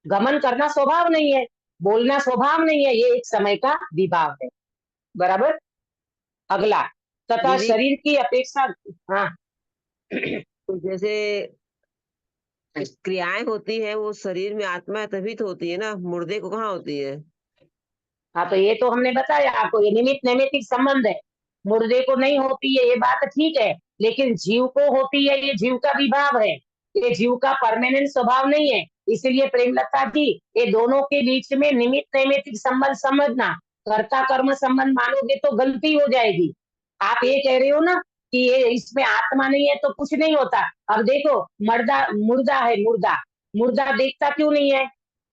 गमन करना स्वभाव नहीं है, बोलना स्वभाव नहीं है, ये एक समय का विभाव है। बराबर। अगला, तथा दीदी, शरीर की अपेक्षा, हाँ तो जैसे क्रियाएं होती है वो शरीर में आत्मा तभी तो होती है ना, मुर्दे को कहाँ होती है? हाँ, तो ये तो हमने बताया आपको, ये निमित्त नैमित्तिक संबंध है, मुर्दे को नहीं होती है, ये बात ठीक है, लेकिन जीव को होती है, ये जीव का विभाव है, ये जीव का परमानेंट स्वभाव नहीं है। इसलिए प्रेमलता जी, ये दोनों के बीच में निमित्त नैमित्तिक संबंध समझना, कर्ता कर्म संबंध मानोगे तो गलती हो जाएगी। आप ये कह रहे हो ना कि ये इसमें आत्मा नहीं है तो कुछ नहीं होता। अब देखो, मुर्दा है, मुर्दा मुर्दा देखता क्यों नहीं है,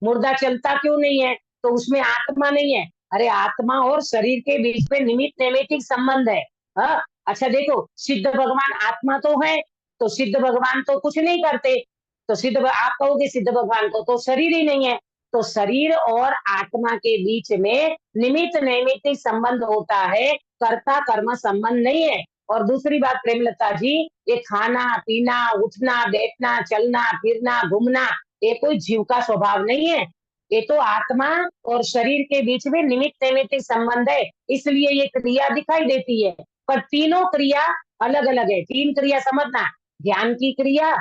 मुर्दा चलता क्यों नहीं है, तो उसमें आत्मा नहीं है। अरे आत्मा और शरीर के बीच में निमित्त नैमित्तिक संबंध है। हाँ, अच्छा देखो, सिद्ध भगवान आत्मा तो है, तो सिद्ध भगवान तो कुछ नहीं करते, तो आप कहोगे सिद्ध भगवान को तो शरीर ही नहीं है, तो शरीर और आत्मा के बीच में निमित्त नैमित्तिक संबंध होता है, कर्ता कर्म संबंध नहीं है। और दूसरी बात प्रेमलता जी, ये खाना पीना, उठना बैठना, चलना फिरना, घूमना, ये कोई जीव का स्वभाव नहीं है, ये तो आत्मा और शरीर के बीच में निमित्त नैमित्तिक संबंध है, इसलिए ये क्रिया दिखाई देती है। पर तीनों क्रिया अलग अलग है। तीन क्रिया समझना, ज्ञान की क्रिया,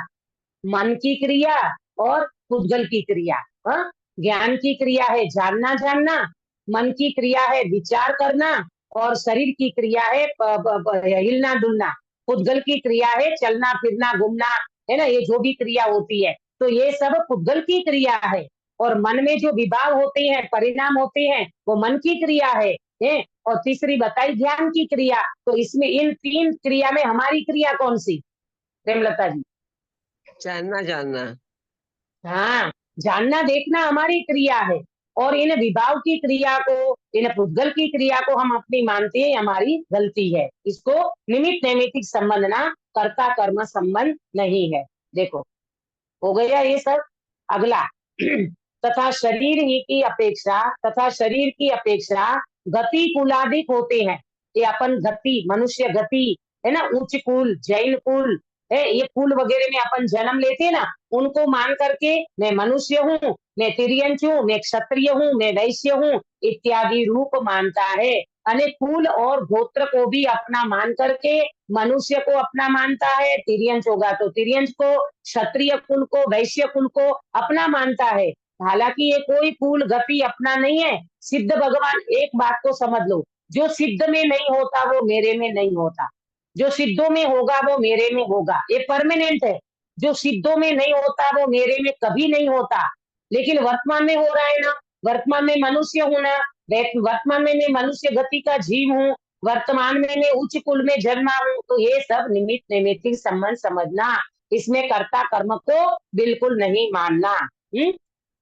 मन की क्रिया और पुद्गल की क्रिया। ज्ञान की क्रिया है जानना जानना, मन की क्रिया है विचार करना, और शरीर की क्रिया है हिलना डुलना। पुद्गल की क्रिया है चलना फिरना घूमना, है ना, ये जो भी क्रिया होती है। तो ये सब पुद्गल की क्रिया है। और मन में जो विभाव होते हैं, परिणाम होते हैं, वो मन की क्रिया है। और तीसरी बताई ज्ञान की क्रिया। तो इसमें इन 3 क्रिया में हमारी क्रिया कौन सी, प्रेमलता जी? जानना जानना। हाँ, जानना देखना हमारी क्रिया है। और इन विभाव की क्रिया को, इन पुद्गल की क्रिया को हम अपनी मानते हैं, हमारी गलती है। इसको निमित्त नैमित्तिक संबंध ना, कर्ता कर्म संबंध नहीं है। देखो हो गया ये सब। अगला तथा शरीर ही की अपेक्षा, तथा शरीर की अपेक्षा गति कुलाधिक होते हैं। ये अपन गति, मनुष्य गति है ना, उच्च कुल, जैन कुल है, ये कुल वगैरह में अपन जन्म लेते हैं ना, उनको मान करके मैं मनुष्य हूँ, मैं तिर्यंच हूँ, मैं क्षत्रिय हूँ, मैं वैश्य हूँ इत्यादि रूप मानता है। अनेक कुल और गोत्र को भी अपना मान करके मनुष्य को अपना मानता है, तिर्यंच होगा तो तिर्यंच को, क्षत्रिय कुल को, वैश्य कुल को अपना मानता है। हालांकि ये कोई कुल गति अपना नहीं है। सिद्ध भगवान, एक बात को समझ लो, जो सिद्ध में नहीं होता वो मेरे में नहीं होता, जो सिद्धों में होगा वो मेरे में होगा, ये परमानेंट है। जो सिद्धों में नहीं होता वो मेरे में कभी नहीं होता। लेकिन वर्तमान में हो रहा है ना, वर्तमान में मनुष्य हूं ना, वर्तमान में मैं मनुष्य गति का जीव हूँ, वर्तमान में मैं उच्च कुल में जन्मा हूँ। तो ये सब निमित्त नैमित्तिक संबंध समझना, इसमें कर्ता कर्म को बिल्कुल नहीं मानना।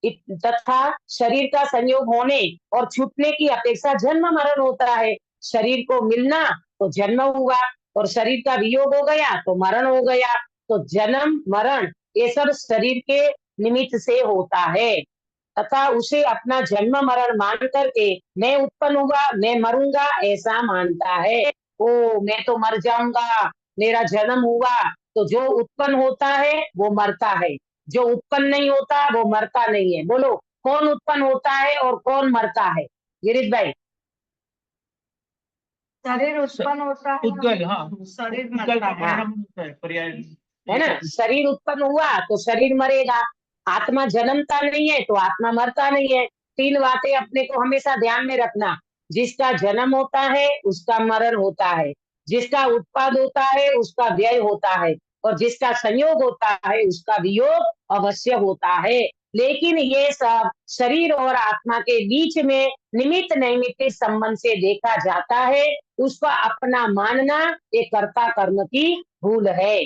तथा शरीर का संयोग होने और छूटने की अपेक्षा जन्म मरण होता है। शरीर को मिलना तो जन्म हुआ, और शरीर का वियोग हो गया तो मरण हो गया। तो जन्म मरण ये सब शरीर के निमित्त से होता है। तथा उसे अपना जन्म मरण मान करके मैं उत्पन्न हुआ, मैं मरूंगा ऐसा मानता है। ओ मैं तो मर जाऊंगा, मेरा जन्म हुआ। तो जो उत्पन्न होता है वो मरता है, जो उत्पन्न नहीं होता वो मरता नहीं है। बोलो कौन उत्पन्न होता है और कौन मरता है, गिरीश भाई? शरीर उत्पन्न होता है, पुद्गल, हाँ, शरीर पुद्गल मरता का है। परिणाम होता है, पर्याय है ना, शरीर उत्पन्न हुआ तो शरीर मरेगा, आत्मा जन्मता नहीं है तो आत्मा मरता नहीं है। 3 बातें अपने को हमेशा ध्यान में रखना। जिसका जन्म होता है उसका मरण होता है, जिसका उत्पाद होता है उसका व्यय होता है, और जिसका संयोग होता है उसका वियोग अवश्य होता है। लेकिन ये सब शरीर और आत्मा के बीच में निमित्त नैमित्तिक संबंध से देखा जाता है। उसका अपना मानना ये कर्ता कर्म की भूल है।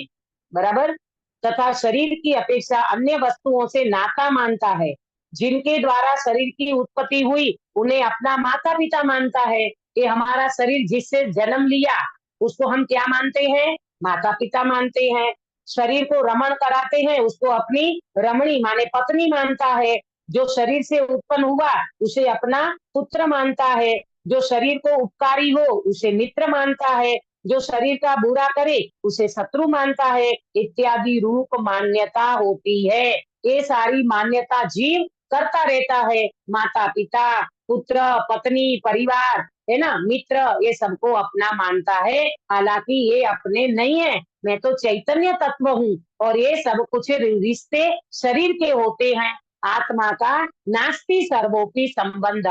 बराबर। तथा शरीर की अपेक्षा अन्य वस्तुओं से नाता मानता है। जिनके द्वारा शरीर की उत्पत्ति हुई उन्हें अपना माता पिता मानता है। ये हमारा शरीर जिससे जन्म लिया उसको हम क्या मानते हैं, माता पिता मानते हैं। शरीर को रमण कराते हैं उसको अपनी रमणी माने पत्नी मानता है। जो शरीर से उत्पन्न हुआ उसे अपना पुत्र मानता है। जो शरीर को उपकारी हो उसे मित्र मानता है। जो शरीर का बुरा करे उसे शत्रु मानता है, इत्यादि रूप मान्यता होती है। ये सारी मान्यता जीव करता रहता है। माता पिता, पुत्र, पत्नी, परिवार है ना, मित्र, ये सबको अपना मानता है। हालांकि ये अपने नहीं है। मैं तो चैतन्य तत्व हूँ और ये सब कुछ रिश्ते शरीर के होते हैं। आत्मा का नास्ति सर्वोपि संबंध,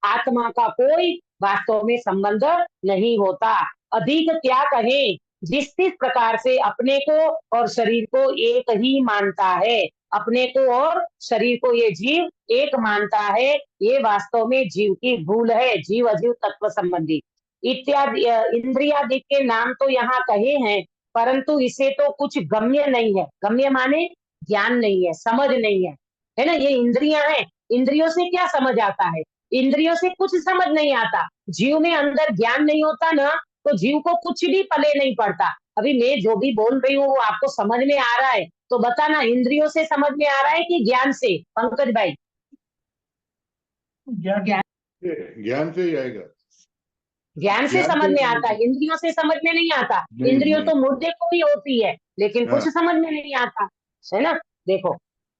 आत्मा का कोई वास्तव में संबंध नहीं होता। अधिक क्या कहें, जिस प्रकार से अपने को और शरीर को एक ही मानता है, अपने को और शरीर को ये जीव एक मानता है, ये वास्तव में जीव की भूल है, जीव अजीव तत्व संबंधी। इत्यादि इंद्रियादि के नाम तो यहाँ कहे हैं, परंतु इसे तो कुछ गम्य नहीं है। गम्य माने ज्ञान नहीं है, समझ नहीं है ना। ये इंद्रियां हैं, इंद्रियों से क्या समझ आता है, इंद्रियों से कुछ समझ नहीं आता। जीव में अंदर ज्ञान नहीं होता ना, तो जीव को कुछ भी पले नहीं पड़ता। अभी मैं जो भी बोल रही हूँ वो आपको समझ में आ रहा है तो बताना, इंद्रियों से समझ में आ रहा है कि ज्ञान से? पंकज भाई, ज्ञान से ही आएगा। ज्ञान से ज्ञान समझ से में ही आता है, इंद्रियों से समझ में नहीं आता। नहीं, इंद्रियों नहीं। तो मुर्दे को ही होती है, लेकिन कुछ हाँ। समझ में नहीं आता, है ना। देखो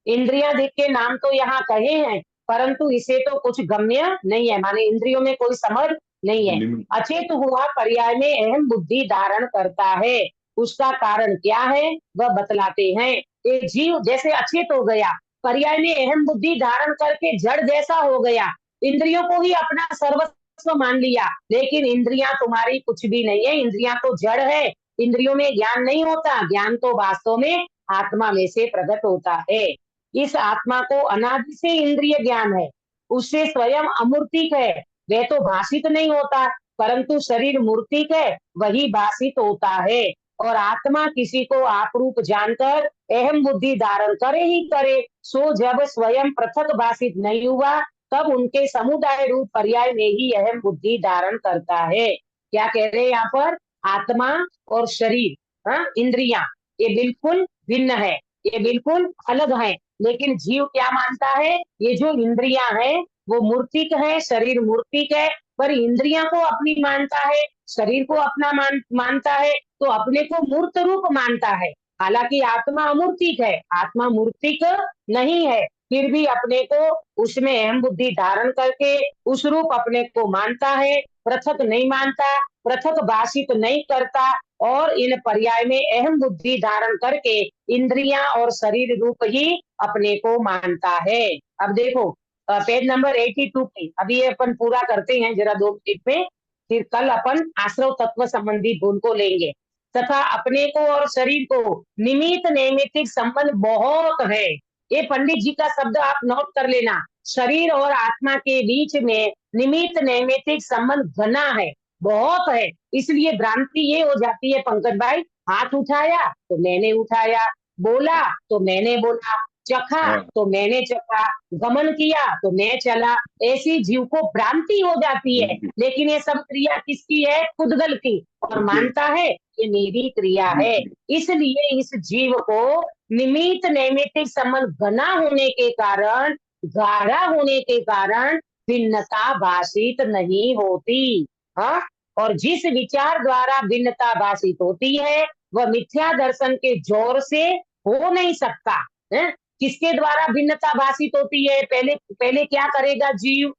इंद्रियां दिख के नाम तो यहाँ कहे हैं, परंतु इसे तो कुछ गम्य नहीं है, माने इंद्रियों में कोई समझ नहीं है। अचेत हुआ पर्याय में अहम बुद्धि धारण करता है। उसका कारण क्या है वह बतलाते हैं। एक जीव जैसे अचेत हो गया, पर्याय में अहम बुद्धि धारण करके जड़ जैसा हो गया, इंद्रियों को ही अपना सर्वस्व मान लिया। लेकिन इंद्रियां तुम्हारी कुछ भी नहीं है, इंद्रियां तो जड़ है। इंद्रियों में ज्ञान नहीं होता, ज्ञान तो वास्तव में आत्मा में से प्रकट होता है। इस आत्मा को अनादि से इंद्रिय ज्ञान है, उससे स्वयं अमूर्तिक है, वह तो भाषित नहीं होता, परंतु शरीर मूर्तिक है, वही भाषित होता है। और आत्मा किसी को आप रूप जानकर अहम बुद्धि धारण करे ही करे, सो जब स्वयं पृथक भाषित नहीं हुआ तब उनके समुदाय रूप पर्याय में ही अहम बुद्धि धारण करता है। क्या कह रहे हैं यहाँ पर? आत्मा और शरीर, हाँ, इंद्रियां, ये बिल्कुल भिन्न है, ये बिल्कुल अलग है। लेकिन जीव क्या मानता है? ये जो इंद्रियां हैं वो मूर्तिक है, शरीर मूर्तिक है, पर इंद्रियां को अपनी मानता है, शरीर को अपना मानता है, तो अपने को मूर्त रूप मानता है। हालांकि आत्मा अमूर्तिक है, आत्मा मूर्तिक नहीं है, फिर भी अपने को उसमें अहम बुद्धि धारण करके उस रूप अपने को मानता है, पृथक नहीं मानता, पृथक भाषित नहीं करता, और इन पर्याय में अहम बुद्धि धारण करके इंद्रियां और शरीर रूप ही अपने को मानता है। अब देखो पेज नंबर 82 पे, अभी ये अपन पूरा करते हैं जरा 2 मिनट में, फिर कल अपन आश्रव तत्व संबंधी गुण को लेंगे। तथा अपने को और शरीर को निमित्त नैमित्तिक संबंध बहुत है। ये पंडित जी का शब्द आप नोट कर लेना, शरीर और आत्मा के बीच में निमित्त नैमित्तिक संबंध घना है, बहुत है। इसलिए भ्रांति ये हो जाती है पंकज भाई, हाथ उठाया तो मैंने उठाया, बोला तो मैंने बोला, चखा तो मैंने चखा, गमन किया तो मैं चला, ऐसी जीव को भ्रांति हो जाती है। लेकिन ये सब क्रिया किसकी है? खुदगल की, और मानता है ये मेरी क्रिया है। इसलिए इस जीव को निमित्त नैमित्तिक संबंध घना होने के कारण, गाढ़ा होने के कारण भिन्नता भाषित नहीं होती। हाँ, और जिस विचार द्वारा भिन्नता भाषित होती है वह मिथ्या दर्शन के जोर से हो नहीं सकता है। किसके द्वारा भिन्नता भाषित होती है? पहले क्या करेगा जीव?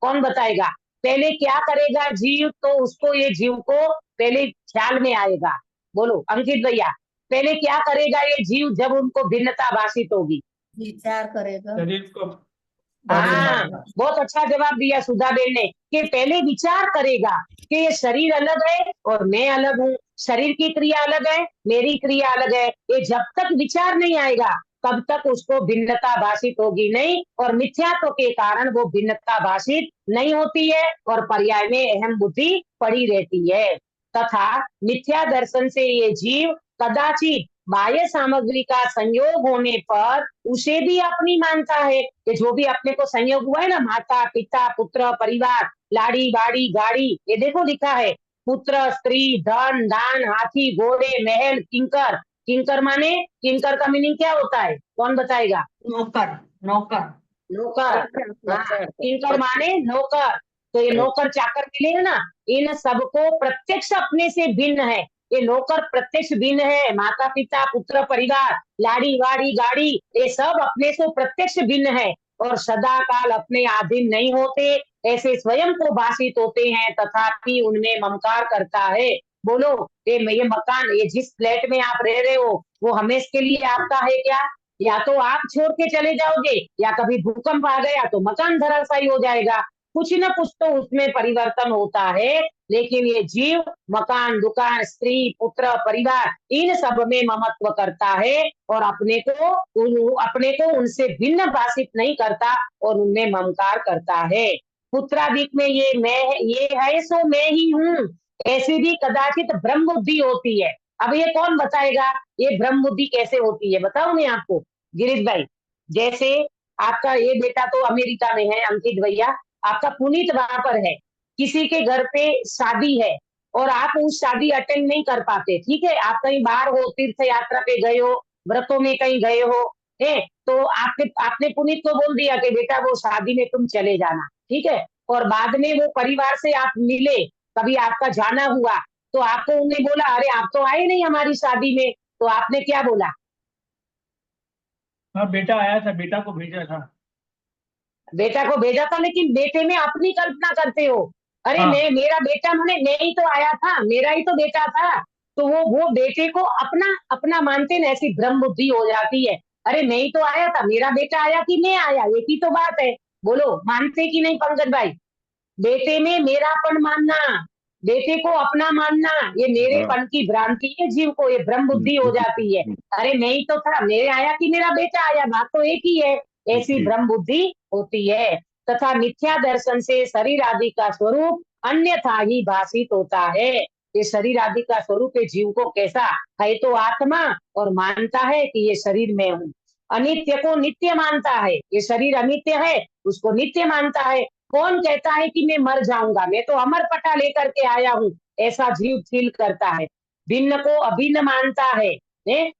कौन बताएगा? पहले क्या करेगा जीव? तो उसको, ये जीव को पहले ख्याल में आएगा। बोलो अंकित भैया, पहले क्या करेगा ये जीव जब उनको भिन्नता भाषित होगी? विचार करेगा। शरीर को हाँ, बहुत अच्छा जवाब दिया सुधा बेन ने, कि पहले विचार करेगा कि ये शरीर अलग है और मैं अलग हूँ, शरीर की क्रिया अलग है, मेरी क्रिया अलग है। ये जब तक विचार नहीं आएगा तब तक उसको भिन्नता भाषित होगी नहीं, और मिथ्यात्व के कारण वो भिन्नता भाषित नहीं होती है, और पर्याय में अहम बुद्धि पड़ी रहती है। तथा मिथ्या दर्शन से ये जीव कदाचित बाह्य सामग्री का संयोग होने पर उसे भी अपनी मानता है। कि जो भी अपने को संयोग हुआ है ना, माता पिता पुत्र परिवार, लाड़ी बाड़ी गाड़ी, ये देखो लिखा है पुत्र स्त्री धन दान हाथी घोड़े महल किंकर। किंकर माने, किंकर का मीनिंग क्या होता है? कौन बताएगा? नौकर, नौकर। नौकर। हाँ, किंकर माने नौकर। तो ये नौकर चाकर मिले हैं ना, इन सबको प्रत्यक्ष अपने से भिन्न है। ये नौकर प्रत्यक्ष भिन्न है, माता पिता पुत्र परिवार लाड़ी वाड़ी गाड़ी, ये सब अपने से प्रत्यक्ष भिन्न है, और सदा काल अपने अधीन नहीं होते, ऐसे स्वयं को भाषित होते हैं, तथापि उनमें ममकार करता है। बोलो ये मकान, ये जिस फ्लैट में आप रह रहे हो वो हमेशा के लिए आपका है क्या? या तो आप छोड़ के चले जाओगे, या कभी भूकंप आ गया तो मकान धराशायी हो जाएगा। कुछ न कुछ तो उसमें परिवर्तन होता है। लेकिन ये जीव मकान दुकान स्त्री पुत्र परिवार इन सब में ममत्व करता है, और अपने को उनसे भिन्न भाषित नहीं करता, और उनमें ममकार करता है। पुत्रादिक में ये है सो मैं ही हूँ, ऐसी भी कदाचित ब्रह्म बुद्धि होती है। अब ये कौन बताएगा ये ब्रह्म बुद्धि कैसे होती है? बताओ मैं आपको, गिरीश भाई। जैसे आपका ये बेटा तो अमेरिका में है अंकित भैया, आपका पुनीत वहां पर है, किसी के घर पे शादी है और आप उस शादी अटेंड नहीं कर पाते, ठीक है, आप कहीं बाहर हो, तीर्थ यात्रा पे गए हो, व्रतों में कहीं गए हो, है तो आपने पुनीत को बोल दिया कि बेटा वो शादी में तुम चले जाना, ठीक है, और बाद में वो परिवार से आप मिले, कभी आपका जाना हुआ, तो आपको उन्हें बोला अरे आप तो आए नहीं हमारी शादी में, तो आपने क्या बोला? हाँ बेटा आया था, बेटा को भेजा था। बेटा को भेजा था, लेकिन बेटे में अपनी कल्पना करते हो, अरे हाँ। मेरा बेटा, मैं ही तो आया था, मेरा ही तो बेटा था, तो वो बेटे को अपना अपना मानते ना, ऐसी भ्रम बुद्धि हो जाती है। अरे मैं ही तो आया था, मेरा बेटा आया कि मैं आया, एक ही तो बात है। बोलो मानते कि नहीं पंकज भाई? बेटे में मेरापन मानना, बेटे को अपना मानना, ये मेरेपन की भ्रांति है जीव को, ये ब्रह्म बुद्धि हो जाती है। अरे मैं ही तो था, मेरे आया कि मेरा बेटा आया, बात तो एक ही है, ऐसी ब्रह्म बुद्धि होती है। तथा मिथ्या दर्शन से शरीर आदि का स्वरूप अन्यथा ही भाषित होता है। ये शरीर आदि का स्वरूप है जीव को कैसा है, तो आत्मा, और मानता है कि ये शरीर में हूँ। अनित्य को नित्य मानता है, ये शरीर अनित्य है उसको नित्य मानता है। कौन कहता है कि मैं मर जाऊंगा, मैं तो अमर पटा लेकर के आया हूँ, ऐसा जीव फील करता है। भिन्न को अभिन्न मानता है,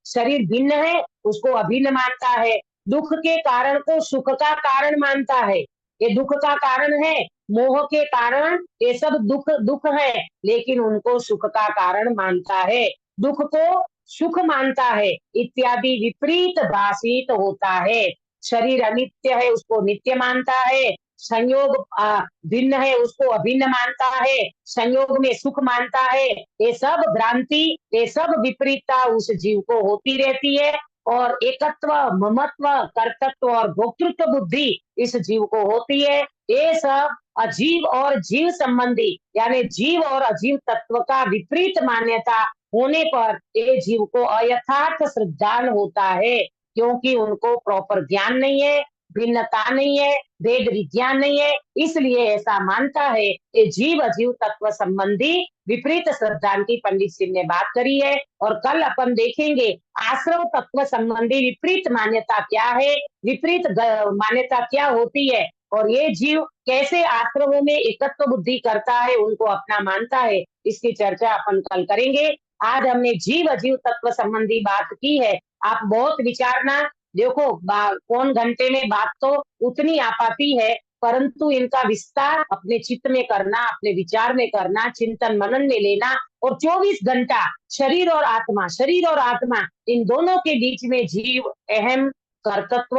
शरीर भिन्न है उसको अभिन्न मानता है। दुख के कारण को सुख का कारण मानता है, ये दुख का कारण है, मोह के कारण ये सब दुख है, लेकिन उनको सुख का कारण मानता है। दुख को सुख मानता है इत्यादि विपरीत भाषित होता है। शरीर अनित्य है उसको नित्य मानता है, संयोग भिन्न है उसको अभिन्न मानता है, संयोग में सुख मानता है। ये सब भ्रांति, ये सब विपरीतता उस जीव को होती रहती है। और एकत्व, ममत्व, कर्तृत्व और भोक्तृत्व बुद्धि इस जीव को होती है। ये सब अजीव और जीव संबंधी यानी जीव और अजीव तत्व का विपरीत मान्यता होने पर ये जीव को अयथार्थ श्रद्धान होता है, क्योंकि उनको प्रॉपर ज्ञान नहीं है, भिन्नता नहीं है, वेद विज्ञान नहीं है, इसलिए ऐसा मानता है। ये जीव अजीव तत्व संबंधी विपरीत श्रद्धान की पंडित सिंह ने बात करी है। और कल अपन देखेंगे आश्रव तत्व संबंधी विपरीत मान्यता क्या है, विपरीत मान्यता क्या होती है, और ये जीव कैसे आश्रमों में एकत्व बुद्धि करता है, उनको अपना मानता है, इसकी चर्चा अपन कल करेंगे। आज हमने जीव अजीव तत्व संबंधी बात की है। आप बहुत विचारना, देखो कौन घंटे में बात तो उतनी आ पाती है, परंतु इनका विस्तार अपने चित्त में करना, अपने विचार में करना, चिंतन मनन में लेना, और 24 घंटा शरीर और आत्मा इन दोनों के बीच में जीव अहम, कर्तृत्व,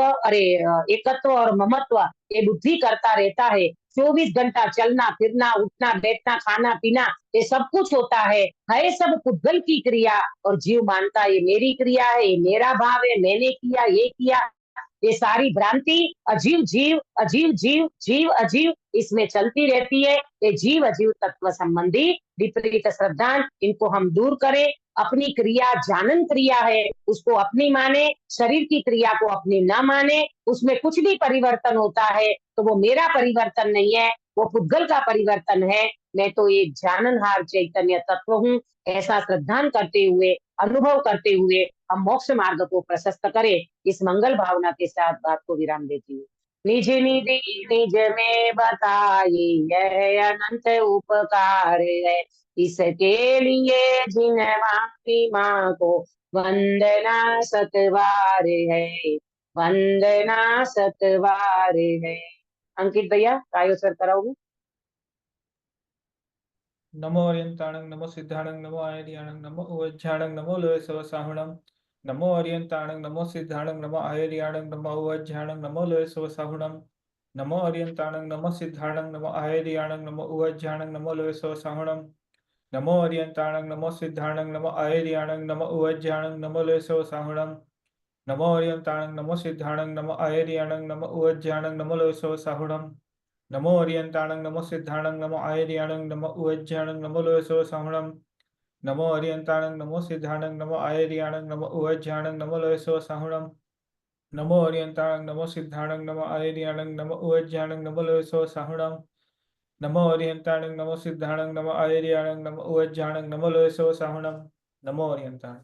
एकत्व और ममत्व ये बुद्धि करता रहता है। 24 घंटा चलना फिरना, उठना बैठना, खाना पीना, ये सब कुछ होता है सब पुद्गल की क्रिया, और जीव मानता है ये मेरी क्रिया है, ये मेरा भाव है, मैंने किया, ये किया। ये सारी भ्रांति अजीव जीव, अजीव जीव, जीव अजीव, इसमें चलती रहती है। ये जीव अजीव तत्व संबंधी विपरीत श्रद्धा, इनको हम दूर करें। अपनी क्रिया जानन क्रिया है उसको अपनी माने, शरीर की क्रिया को अपनी न माने। उसमें कुछ भी परिवर्तन होता है तो वो मेरा परिवर्तन नहीं है, वो पुद्गल का परिवर्तन है। मैं तो एक जाननहार चैतन्य तत्व हूँ, ऐसा श्रद्धान करते हुए, अनुभव करते हुए हम मोक्ष मार्ग को प्रशस्त करें। इस मंगल भावना के साथ बात को विराम देती हूँ। निज निधि निज में बताई यह अनंत उपकार है, इसके लिए जिन माती माँ को वंदना सतवार है, वंदना सतवार है। अंकित भैया कायोत्सर्ग कराओगे? नमो अर्यंताणं नमो सिद्धाणं नमो आयर्याणं नमो उवज्झाणं नमो लोयसवसाहुणं नमो अर्यंताणं नमो सिद्धाणं नमो आयर्याणं नमो उवज्झाणं नमो लोयसवसाहुणं नमो अर्यंताणं नमो सिद्धाणं नमो आयर्याणं नमो उवज्झाणं नमो लोयसवसाहुणं नमो अर्यंताणं नमो सिद्धाणं नमो आयर्याणं नमो उवज्झाणं नमो लोयसवसाहुणं नमो अर्यंताणं नमो सिद्धाणं नमो आयर्याणं नमो उवज्झाणं नमो लोयसवसाहुणं नमो अर्यंताणं नमो सिद्धाणं नमो आयर्याणं नमो उवज्झाणं नमो लोयसवसाहुणं नमो अर्यंताणं नमो सिद्धाणं नमो आयर्याणं नमो उवज्झाणं नमो लोयसवसाहुणं नमो अर्यंताणं नमो सिद्धाणं नमो आयर्याणं नमो उवज्झाणं नमो लोयसवसाहुणं नमो अर्यंताणं नमो सिद्धाणं नमो आयर्याणं नमो उवज्झाणं नमो लोयसवसाहुणं नमो अर्यंताणं।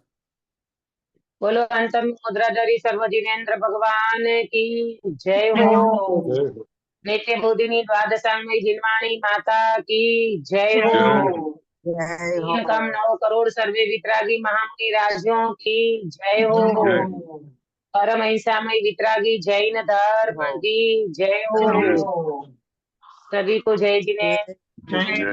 बोलो अंतम मुद्राधरी सर्वजिनेन्द्र भगवान की जय हो। नित्य बोधिनी द्वादशांगी जिनवाणी माता की जय हो। जय हो। तीन कम 9 करोड़ सर्वे वितरागी महामुनि राजों की जय हो। परम अहिंसामय वितरागी जैन धर्म की जय हो। सभी को जय जिनेन्द्र। जय